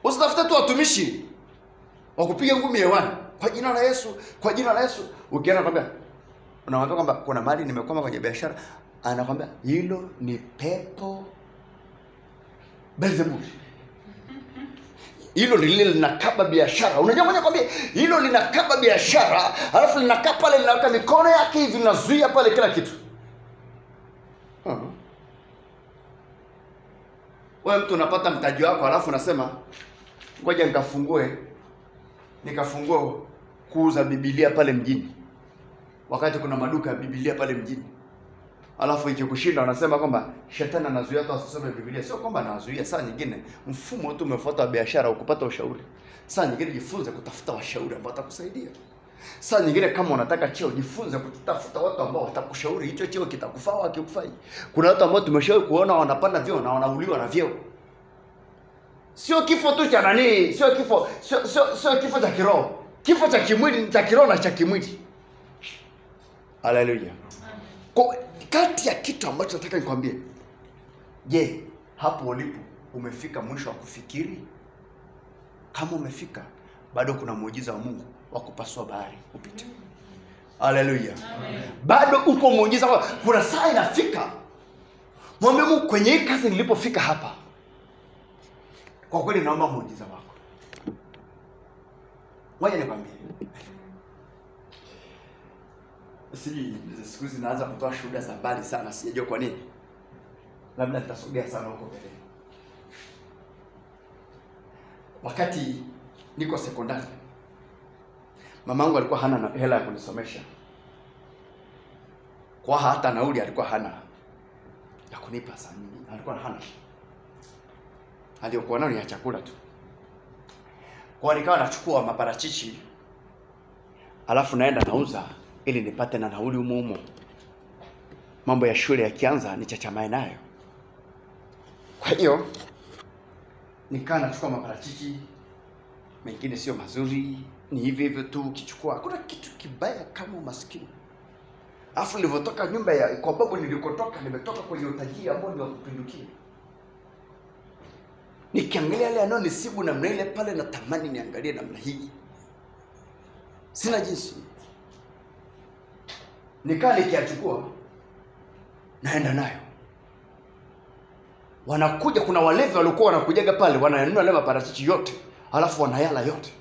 Usitafute tu watumishi wakupiga ngumi hewani kwa jina la Yesu, kwa jina la Yesu. Ukiona kwamba unamwambia kwamba kuna mali nimekwama kwenye biashara, anakwambia hilo ni pepo Beelzebul. Hilo lile linakaba biashara. Unajua mwenye kwambia hilo linakaba biashara, alafu linakaa pale linaweka mikono yake hivi linazuia pale kila kitu. Wewe mtu unapata mtaji wako, alafu unasema ngoja nikafungue kuuza Biblia pale mjini. Wakati kuna maduka ya Biblia pale mjini. Alafu ikikushinda unasema kwamba shetani anazuia watu wasisome Biblia. Sio kwamba anazuia, saa nyingine mfumo tu umefuata biashara ukupata ushauri. Saa nyingine jifunze kutafuta washauri ambao watakusaidia. Saa nyingine kama unataka cheo, jifunze kutafuta watu ambao watakushauri hicho cheo kitakufaa au hakikufai. Kuna watu ambao tumeshawahi kuona wanapanda vyeo na wanauliwa na vyeo. Sio kifo tu cha nani, sio kifo cha kiroho. Kifo cha kimwili, cha kiroho na cha kimwili. Haleluya. Kwa kati ya kitu ambacho nataka nikwambie, je, hapo ulipo umefika mwisho wa kufikiri? Kama umefika, bado kuna muujiza wa Mungu wa kupasua bahari upite. Haleluya. Bado upo muujiza. Kuna saa inafika, mwambie Mungu, kwenye hii kazi nilipofika hapa, kwa kweli naomba muujiza wako. Ngoja nikwambie. Siku hizi naanza kutoa shuhuda za mbali sana, sijajua kwa nini. Labda nitasogea sana huko mbele. Wakati niko sekondari, mamangu alikuwa hana hela ya kunisomesha. Kwa hata nauli alikuwa hana ya kunipa saa nyingi. Alikuwa hana. Aliyokuwa nayo ni ya chakula tu. Kwa nikawa nachukua maparachichi, alafu naenda nauza ili nipate na nauli humo. Mambo ya shule yakianza nichachamae nayo. Kwa hiyo nikaa nachukua maparachichi, mengine sio mazuri, ni hivyo tu ukichukua. Hakuna kitu kibaya kama umaskini. Alafu nilipotoka nyumba ya kwa babu nilikotoka, nimetoka kwenye utajiri ambao ni wa kupindukia. Nikiangalia yale yanayonisibu namna ile pale, natamani niangalie namna hii. Sina jinsi. Nikaa nikiachukua naenda nayo. Wanakuja, kuna walevi walikuwa wanakujaga pale, wanayanunua lema parachichi yote, alafu wanayala yote.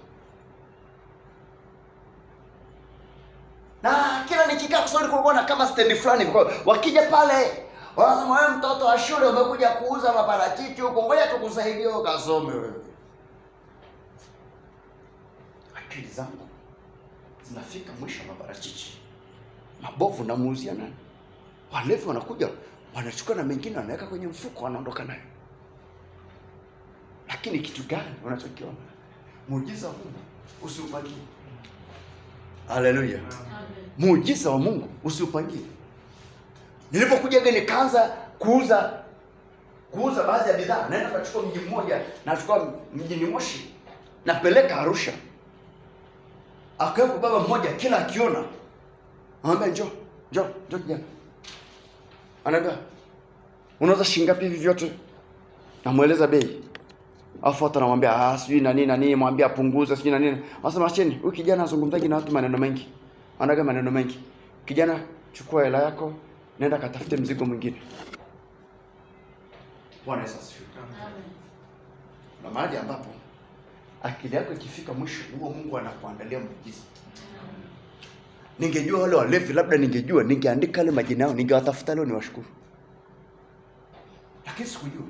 Na kila nikikaa kusoni kulikuwa na kama stand fulani, wakija pale Wanasema wewe mtoto wa shule umekuja kuuza maparachichi huko, ngoja tukusaidie ukasome wewe. Akili zangu zinafika mwisho maparachichi mabovu namuuzia nani? Walevi wanakuja wanachukua na mengine wanaweka kwenye mfuko wanaondoka nayo. Lakini kitu gani unachokiona? Muujiza wa Mungu usiupangie. Haleluya. Muujiza wa Mungu usiupangie. Nilipokuja gani nikaanza kuuza baadhi ya bidhaa, naenda kuchukua mji mmoja, nachukua mjini Moshi, napeleka Arusha. Akawepo baba mmoja, kila akiona anambia njoo kijana. Anambia unauza shilingi ngapi hivi vyote? Namueleza bei. Afu atanamwambia sijui na nini, mwambie apunguze sijui na nini. Anasema acheni, huyu kijana azungumzaji na watu maneno mengi. Anaga maneno mengi. Kijana, chukua hela yako, nenda katafute mzigo mwingine. Bwana Yesu asifiwe. Amen. Na mahali ambapo akili yako ikifika mwisho, huo Mungu anakuandalia muujiza. Ningejua wale walevi, labda ningeandika wale majina yao, ningewatafuta leo niwashukuru. Lakini sikujua.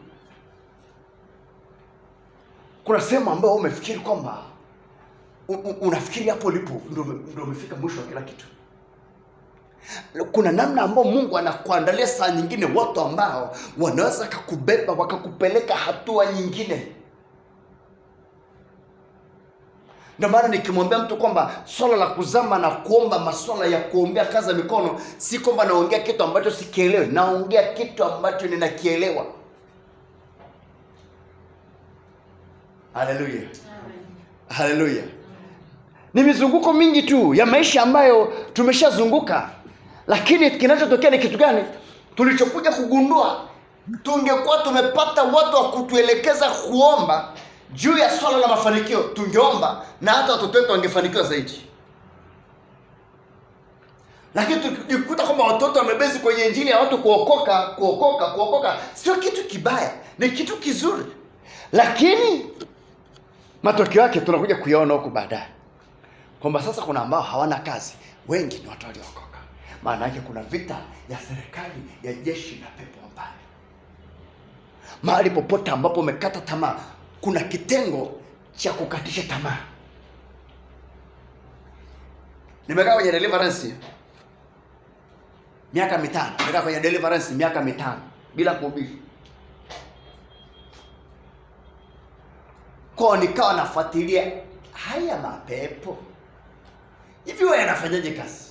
Kuna sehemu ambayo umefikiri kwamba unafikiri hapo ulipo ndio umefika mwisho wa kila kitu. Kuna namna ambayo Mungu anakuandalia saa nyingine watu ambao wanaweza kukubeba wakakupeleka hatua nyingine. Ndio maana nikimwambia mtu kwamba swala la kuzama na kuomba, masuala ya kuombea kazi ya mikono, si kwamba naongea kitu ambacho sikielewi, naongea kitu ambacho ninakielewa. Haleluya. Haleluya. Ni mizunguko mingi tu ya maisha ambayo tumeshazunguka. Lakini kinachotokea ni kitu gani? Tulichokuja kugundua, tungekuwa tumepata watu wa kutuelekeza kuomba juu ya swala la mafanikio, tungeomba na hata watoto wetu wangefanikiwa zaidi. Lakini tukikuta kwamba watoto wamebezi kwenye injili ya watu kuokoka, sio kitu kibaya, ni kitu kizuri. Lakini matokeo yake tunakuja kuyaona huko baadaye. Kwamba sasa kuna ambao hawana kazi, wengi ni watu waliokoka. Maana yake kuna vita ya serikali, ya jeshi na pepo mbaya. Mahali popote ambapo umekata tamaa, kuna kitengo cha kukatisha tamaa. Nimekaa kwenye deliverance miaka 5. Bila kuhubiri. Kwa nikawa nafuatilia haya mapepo. Hivi wewe yanafanyaje kazi?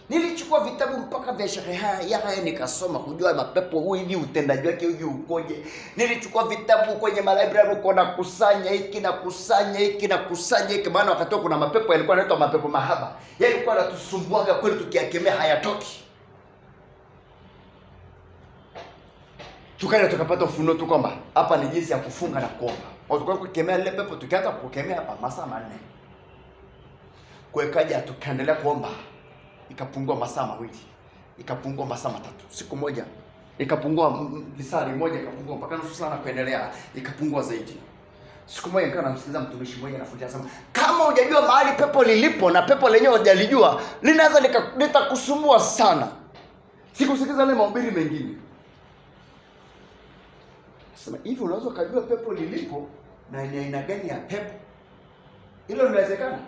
Nilichukua vitabu mpaka vya Sheikh Yahya nikasoma kujua mapepo huyu hivi utendaji wake huyu ukoje. Nilichukua vitabu kwenye library uko na kusanya hiki na kusanya hiki, maana wakati kuna mapepo yalikuwa yanaitwa mapepo mahaba. Yalikuwa yanatusumbua kweli, tukiyakemea hayatoki. Tukaja tukapata ufunuo tu kwamba hapa ni jinsi ya kufunga na kuomba. Tulikuwa kukemea ile pepo, tukianza kukemea hapa masaa 4. Kwa ikaja tukaendelea kuomba. Ikapungua masaa 2. Ikapungua masaa 3. Siku moja ikapungua lisali moja, ikapungua mpaka nusu saa na kuendelea, ikapungua zaidi. Siku moja nikawa namsikiliza mtumishi mmoja anafundisha sema, kama hujajua mahali pepo lilipo na pepo lenyewe hujalijua, linaweza litakusumbua sana. Sikusikiliza ile mahubiri mengine. Sema hivi unaweza kujua pepo lilipo na ni aina gani ya pepo? Hilo linawezekana?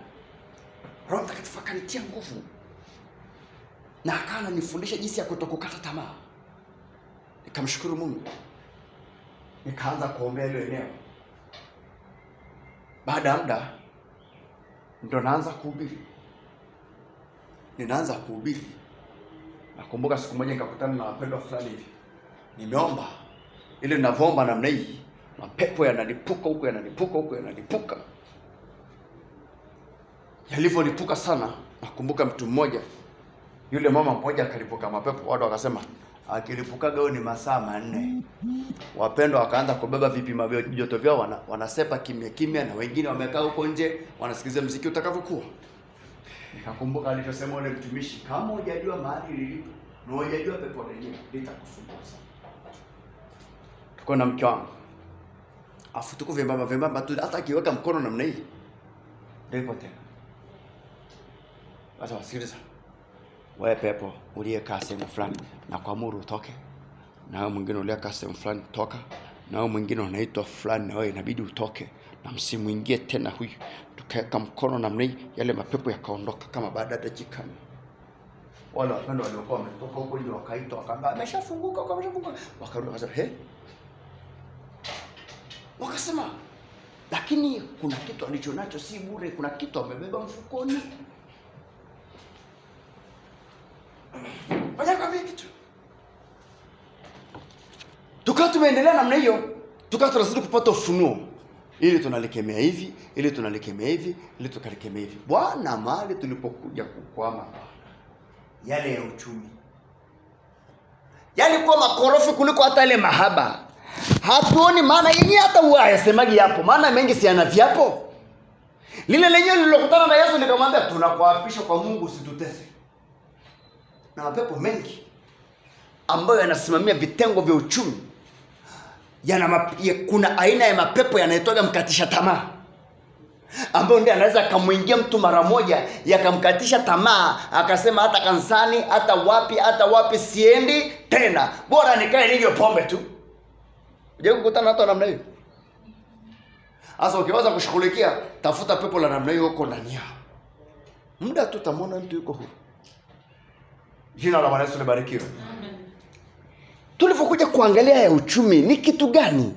Roho Mtakatifu akanitia nguvu. Na akana nifundisha jinsi ya kutokukata tamaa. Nikamshukuru Mungu. Nikaanza kuombea ile eneo. Baada ya muda ndo naanza kuhubiri. Ninaanza kuhubiri. Nakumbuka siku moja nikakutana na wapendwa fulani hivi. Nimeomba ile ninavyoomba namna hii, mapepo yanalipuka huko yanalipuka. Yalivyolipuka sana, nakumbuka mtu mmoja, yule mama mmoja akalipuka mapepo, watu wakasema akilipukaga huyo ni masaa 4. Wapendwa wakaanza kubeba vipima vya joto vyao, wanasepa kimya na wengine wamekaa huko nje wanasikiliza muziki utakavyokuwa. Nikakumbuka alichosema yule mtumishi, kama hujajua mahali lilipo na hujajua pepo lenyewe litakusumbua sana. Tuko na mke wangu. Afu tuko vembamba tu, hata akiweka mkono namna hii ndipo tena. Basi wasikiliza. Wewe pepo uliyekaa sehemu fulani na kuamuru utoke. na wewe mwingine uliaka sehemu fulani toka, na wewe mwingine unaitwa fulani na wewe inabidi utoke na msimuingie tena huyu. Tukaweka mkono namna hii, yale mapepo yakaondoka kama baada ya dakika. Wale wapendwa waliokuwa wametoka huko nje wakaitwa wakaambia ameshafunguka, ameshafunguka. Wakarudi wakasema wakasema lakini kuna kitu alichonacho si bure, kuna kitu amebeba mfukoni. Wajakwambia kitu. Tukawa tumeendelea namna hiyo, tukawa tunazidi kupata ufunuo. Ili tunalikemea hivi, ili tunalikemea hivi, ili tukalikemea hivi. Bwana, mahali tulipokuja kukwama yale ya uchumi, yalikuwa makorofi kuliko hata ile mahaba. Hatuoni maana yenyewe hata huwa hayasemagi hapo. Maana mengi si yana viapo. Lile lenyewe lililokutana na Yesu likamwambia tunakuapisha kwa Mungu usitutese. Na mapepo mengi ambayo yanasimamia vitengo vya uchumi, kuna aina ya mapepo yanaitwa mkatisha tamaa, ambayo ndiye anaweza kumuingia mtu mara moja yakamkatisha tamaa, akasema hata kanisani, hata wapi siendi tena, bora nikae ninywe pombe tu. Unajua kukutana hata namna hiyo. Sasa ukiweza kushughulikia, tafuta pepo la namna hiyo huko ndani yao. Muda tu utamwona mtu yuko huru. Jina la Bwana Yesu libarikiwe. Amen. Tulipokuja kuangalia ya uchumi ni kitu gani?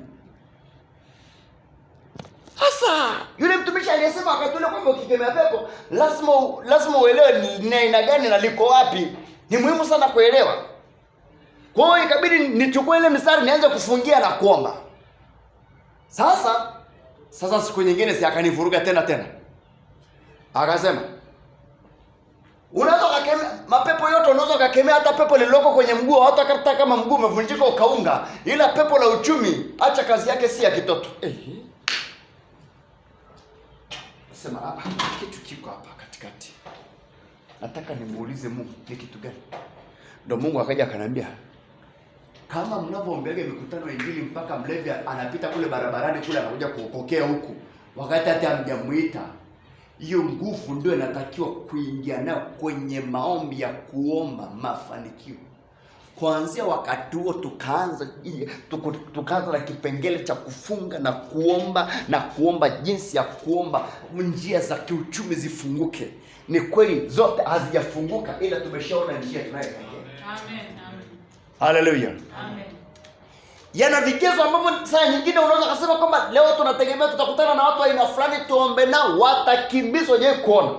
Sasa yule mtumishi aliyesema wakati ule kwamba ukikemea pepo lazima uelewe ni aina gani na liko wapi. Ni muhimu sana kuelewa. Kwa hiyo ikabidi nichukue ile mstari nianze kufungia na kuomba. Sasa siku nyingine si akanivuruga tena. Akasema unaweza kukemea mapepo yote, unaweza kukemea hata pepo lililoko kwenye mguu, hata kama mguu umevunjika ukaunga, ila pepo la uchumi acha kazi yake si ya kitoto. Sema kitu kiko hapa katikati. Nataka nimuulize Mungu ni kitu gani? Ndio Mungu akaja akaniambia, kama mnavoombea mikutano ya Injili mpaka mlevi anapita kule barabarani kule anakuja kuokokea huku, wakati hata hamjamuita, hiyo nguvu ndio inatakiwa kuingia nayo kwenye maombi ya kuomba mafanikio. Kuanzia wakati huo tukaanza na kipengele cha kufunga na kuomba jinsi ya kuomba njia za kiuchumi zifunguke. Ni kweli zote hazijafunguka, ila tumeshaona njia tunayoelekea. Amen. Hallelujah. Amen. Yana vigezo ambavyo saa nyingine unaweza kusema kwamba leo tunategemea tutakutana na watu aina fulani tuombe nao watakimbizwa wenyewe kuona.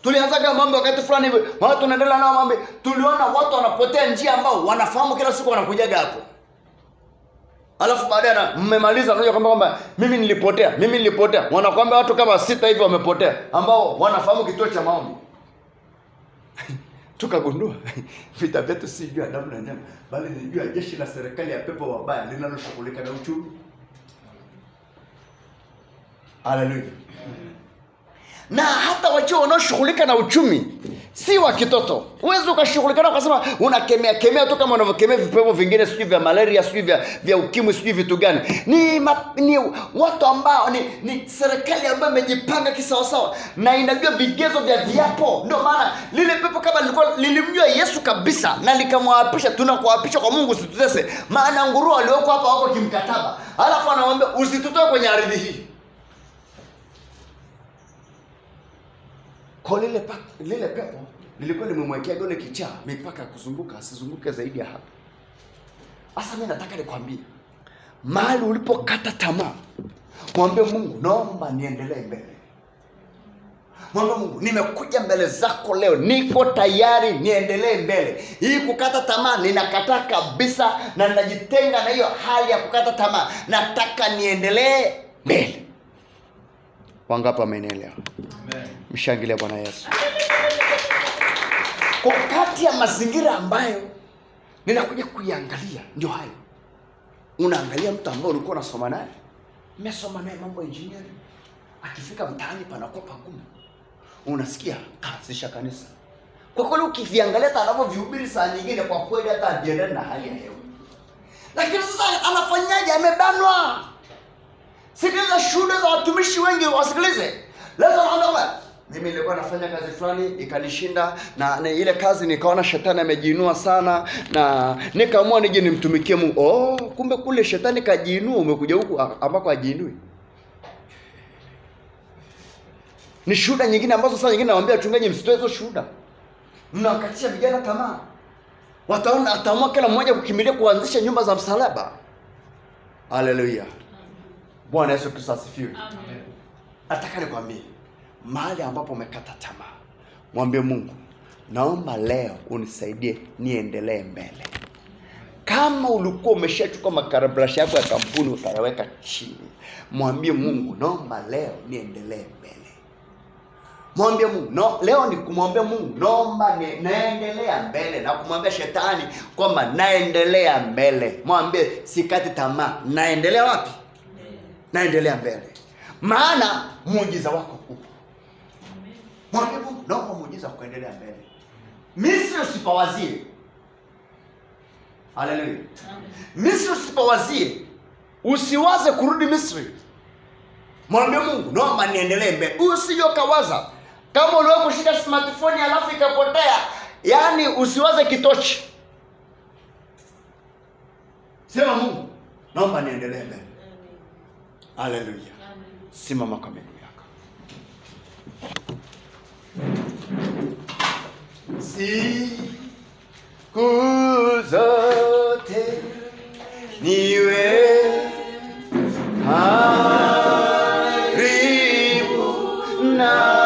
Tulianza kama mambo wakati fulani hivi, watu tunaendelea nao mambo, tuliona watu wanapotea njia ambao wanafahamu kila siku wanakujaga hapo. Alafu baadaye mmemaliza unajua kwamba mimi nilipotea. Wanakuambia watu kama 6 hivi wamepotea ambao wanafahamu kituo cha maombi. Tukagundua vita vyetu si juu ya damu na nyama, bali ni juu ya jeshi la serikali ya pepo wabaya linaloshughulika na uchumi. Haleluya. Na hata wachao wanaoshughulika na uchumi si wa kitoto. Huwezi ukashughulika nao ukasema unakemea tu kama unavyokemea vipepo vingine, sijui vya malaria, sijui vya ukimwi, sijui vitu gani. Ni watu ambao ni serikali ambayo imejipanga kisawasawa na inajua vigezo vya viapo. Ndio maana lile pepo kama lilimjua Yesu kabisa na likamwapisha, tunakuapisha kwa Mungu usitutese. Maana nguruwe walioko hapa wako kimkataba. Alafu anawaambia usitutoe kwenye ardhi hii. Kwa lile pepo lilikuwa limemwekea gole kichaa mipaka kuzunguka, asizunguke zaidi ya hapo. Sasa mimi nataka nikwambie, mahali ulipokata tamaa, mwambie Mungu, naomba niendelee mbele. Mwambie Mungu, nimekuja mbele zako leo, niko tayari niendelee mbele. Hii kukata tamaa ninakataa kabisa na ninajitenga na hiyo hali ya kukata tamaa. Nataka niendelee mbele. Wangapi wamenielewa? Amen. Mshangilia Bwana Yesu. Kwa kati ya mazingira ambayo ninakuja kuiangalia ndio hayo. Unaangalia mtu ambaye ulikuwa unasoma naye, umesoma naye mambo ya engineering, akifika mtaani panakuwa pagumu. Unasikia kaanzisha kanisa. Kwa kweli ukiviangalia hata anavyovihubiri saa nyingine kwa kweli hata haviendani na hali ya hewa. Lakini sasa anafanyaje? Amebanwa. Sikiliza shuhuda za watumishi wengi, wasikilize. Leo anaomba Mimi nilikuwa nafanya kazi fulani ikanishinda, na ile kazi nikaona shetani amejiinua sana, na nikaamua nije nimtumikie Mungu. Kumbe kule shetani kajiinua, umekuja huku ambako hajiinui. Ni shuhuda nyingine ambazo sasa nyingine nawaambia wachungaji, msitoe hizo shuhuda. Mnawakatisha vijana tamaa. Wataona ataamua kila mmoja kukimbilia kuanzisha nyumba za msalaba. Haleluya. Bwana Yesu Kristo asifiwe. Amen. Nataka nikwambie, mahali ambapo umekata tamaa, mwambie Mungu, naomba leo unisaidie niendelee mbele. Kama ulikuwa umeshachukua makarabrasha yako ya kampuni ukayaweka chini, mwambie Mungu, naomba leo niendelee mbele. Mwambie Mungu, leo ni kumwambia Mungu, naomba naendelea mbele, na kumwambia shetani kwamba naendelea mbele. Mwambie sikati tamaa, naendelea wapi? Naendelea mbele. Maana muujiza wako upo. Mwambie Mungu, naomba muujiza kuendelea mbele. Misri usipawazie. Haleluya. Misri usipawazie. Usiwaze kurudi Misri. Mwambie Mungu, naomba niendelee mbele. Usije kawaza kama uliwahi kushika smartphone alafu ikapotea. Yaani usiwaze kitochi. Sema Mungu, naomba niendelee mbele. Haleluya. Simama kwa miguu yako. Siku zote niwe karibu na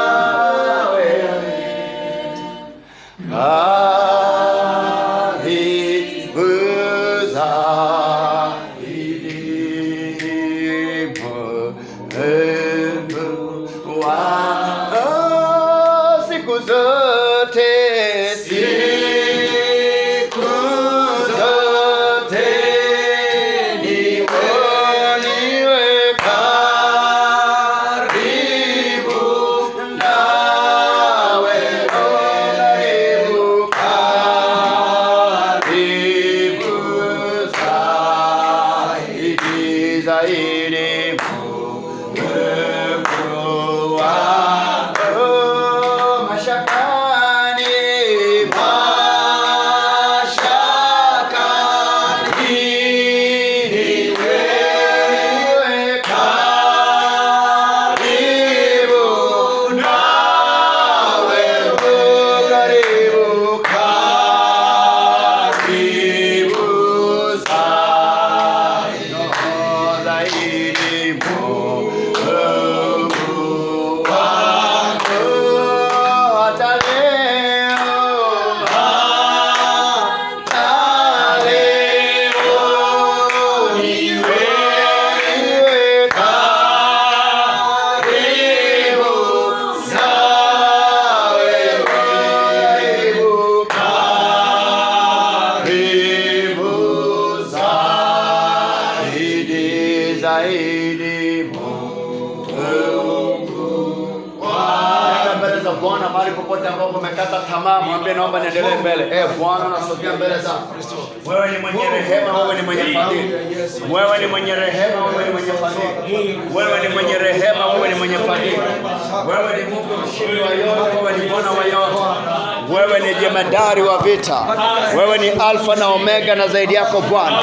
Bwana, mahali popote ambapo umekata tamaa, mwambie naomba niendelee mbele. Bwana, nasogea mbele zako. Wewe ni mwenye rehema, wewe ni mwenye fadhili. Wewe ni mwenye rehema, wewe ni mwenye fadhili. Wewe ni mwenye rehema, wewe ni mwenye fadhili. Wewe ni Mungu mshindi wa yote, wewe ni Bwana wa yote. Wewe ni jemadari wa vita. Wewe ni Alfa na Omega, na zaidi yako Bwana.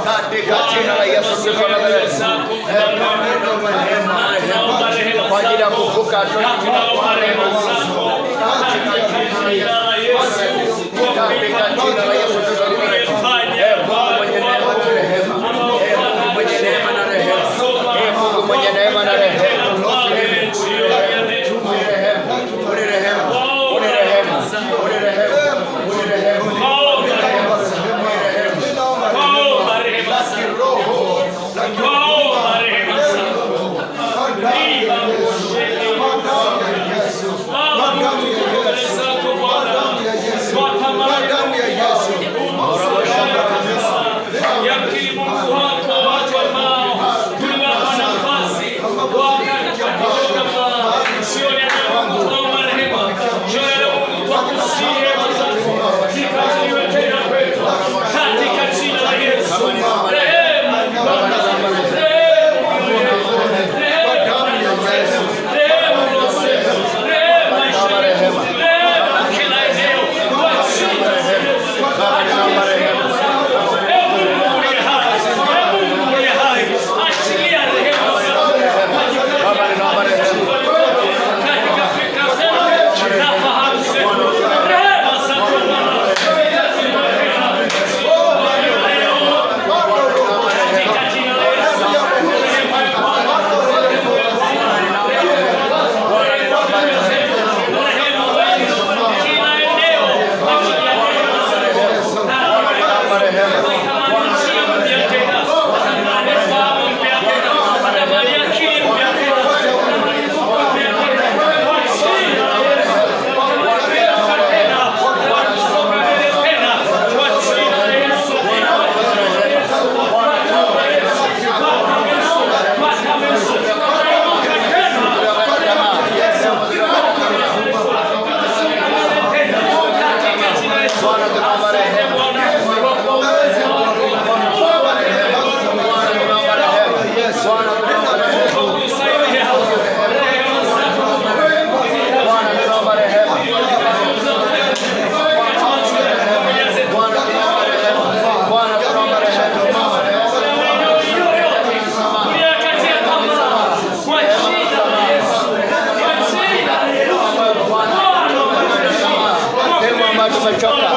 Katika jina la Yesu Kristo wa Nazareti. Kwa ajili ya kuvuka katika jina la Yesu Kristo. Mungu mwenye neema na rehema. Mungu mwenye neema na rehema. tumechoka.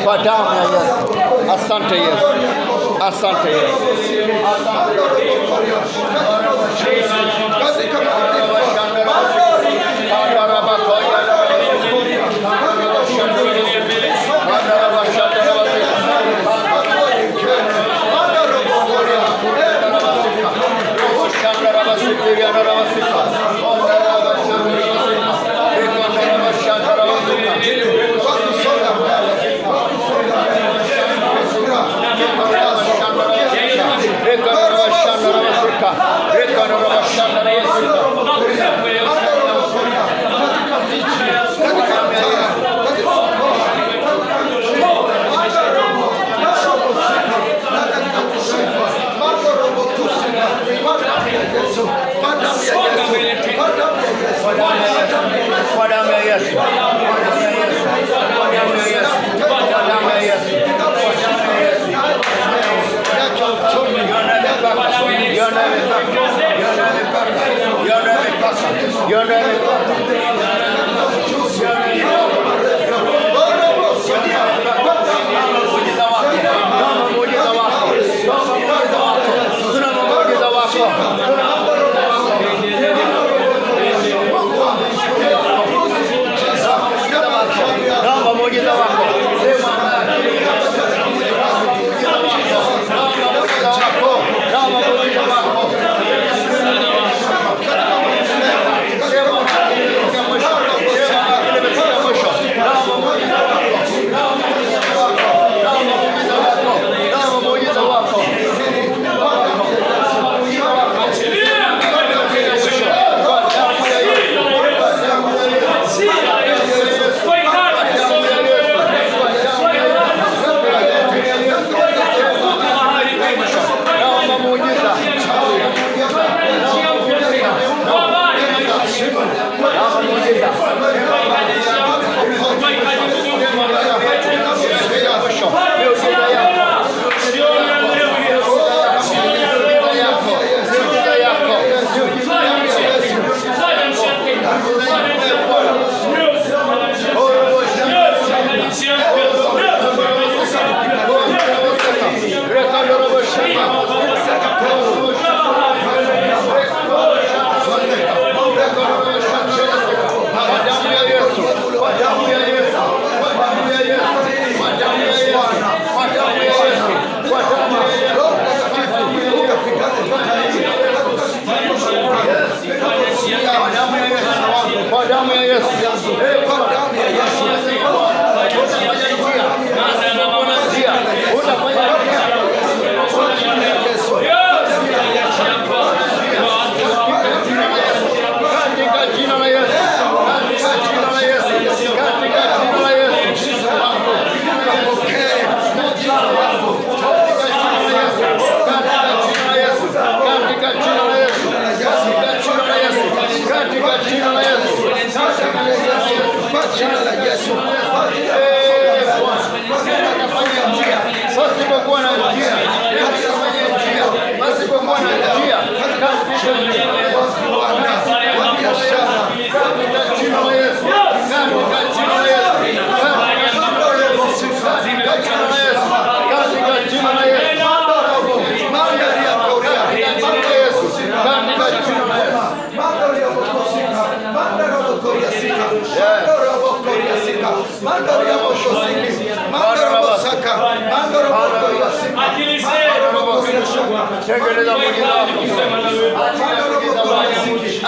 Kwa damu ya Yesu. Asante Yesu. Asante Yesu.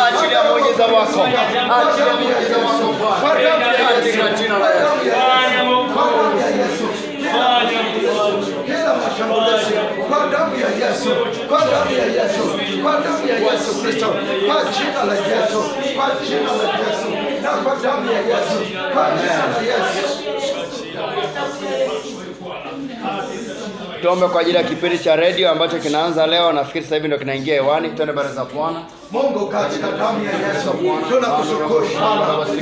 Achilia muujiza wako. Achilia muujiza wako. Katika jina la Yesu. Kila mashambulizi kwa damu ya Yesu, kwa damu ya Yesu, kwa damu ya Yesu Kristo, kwa jina la Yesu, kwa jina la Yesu, na kwa damu ya Yesu, kwa jina la Yesu. Tuombe kwa ajili ya kipindi cha radio ambacho kinaanza leo. Nafikiri sasa hivi ndio kinaingia hewani. Twende mbele za Bwana. Mungu, katika damu ya Yesu tunakushukuru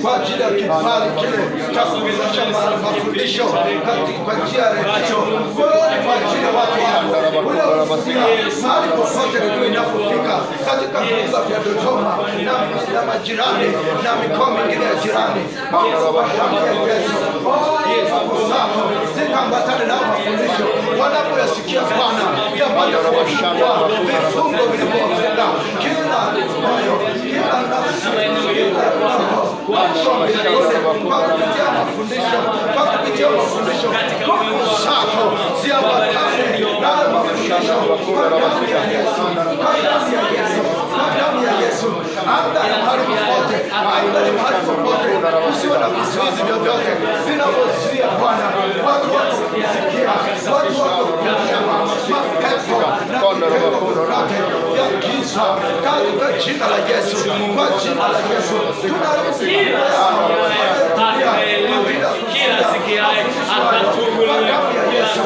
kwa ajili ya kibali kile cha kuwezesha mafundisho kwa njia ya redio, kwa ajili ya watu wako mahali popote redio inapofika katika viunga vya Dodoma na majirani na mikoa mingine ya jirani. Kwa damu ya Yesu zikaambatane na mafundisho wanapoyasikia Bwana, yapate kuwashindwa vifungo vilivyowafunga kila moyo, kila nafsi, kila roho, kwa kupitia mafundisho, kwa kupitia mafundisho, nguvu zako ziambatane na mafundisho kwa damu ya Yesu, kwa damu ya Yesu, kwa damu ya Yesu. Anga na mahali popote, anga na mahali popote, usiwe na vizuizi vyovyote vinavyozuia Bwana watu wako kusikia, watu wako kusikia mapepo na vyote vya giza katika jina la Yesu, kwa jina la Yesu tunaruhusu kila sikiaye atafunguliwa kwa Yesu,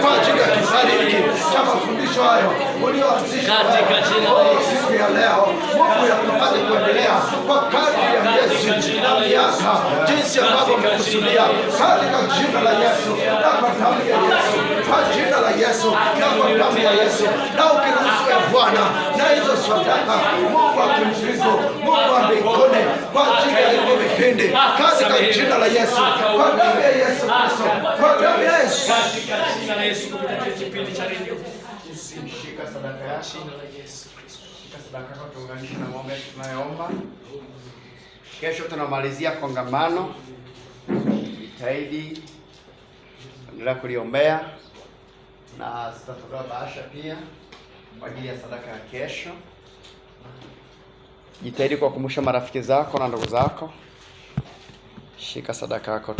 kwa ajili ya kibali hiki cha mafundisho hayo ulioanzisha katika jina la Yesu ya leo. Mungu yakupate kuendelea kwa kadri ya Yesu na miaka jinsi ambavyo umekusudia katika jina la Yesu, na kwa damu ya Yesu, kwa jina la Yesu, na kwa damu ya Yesu. Na ukiruhusu ya Bwana na hizo sadaka, Mungu akimshiriko, Mungu ambikone kwa ajili ya hivyo vipindi katika jina la Yesu, kwa damu ya Yesu Kristo, kwa damu ya Yesu, katika jina la Yesu. Kupitia kipindi cha radio shika sadaka yako, jina la Yesu Kristo, shika sadaka yako, tuunganishe na maombi tunayoomba. Kesho tunamalizia kongamano. Jitahidi endelea kuliombea na tutatoa bahasha pia kwa ajili ya sadaka ya kesho. Jitahidi kuwakumbusha marafiki zako na ndugu zako. Shika sadaka yako.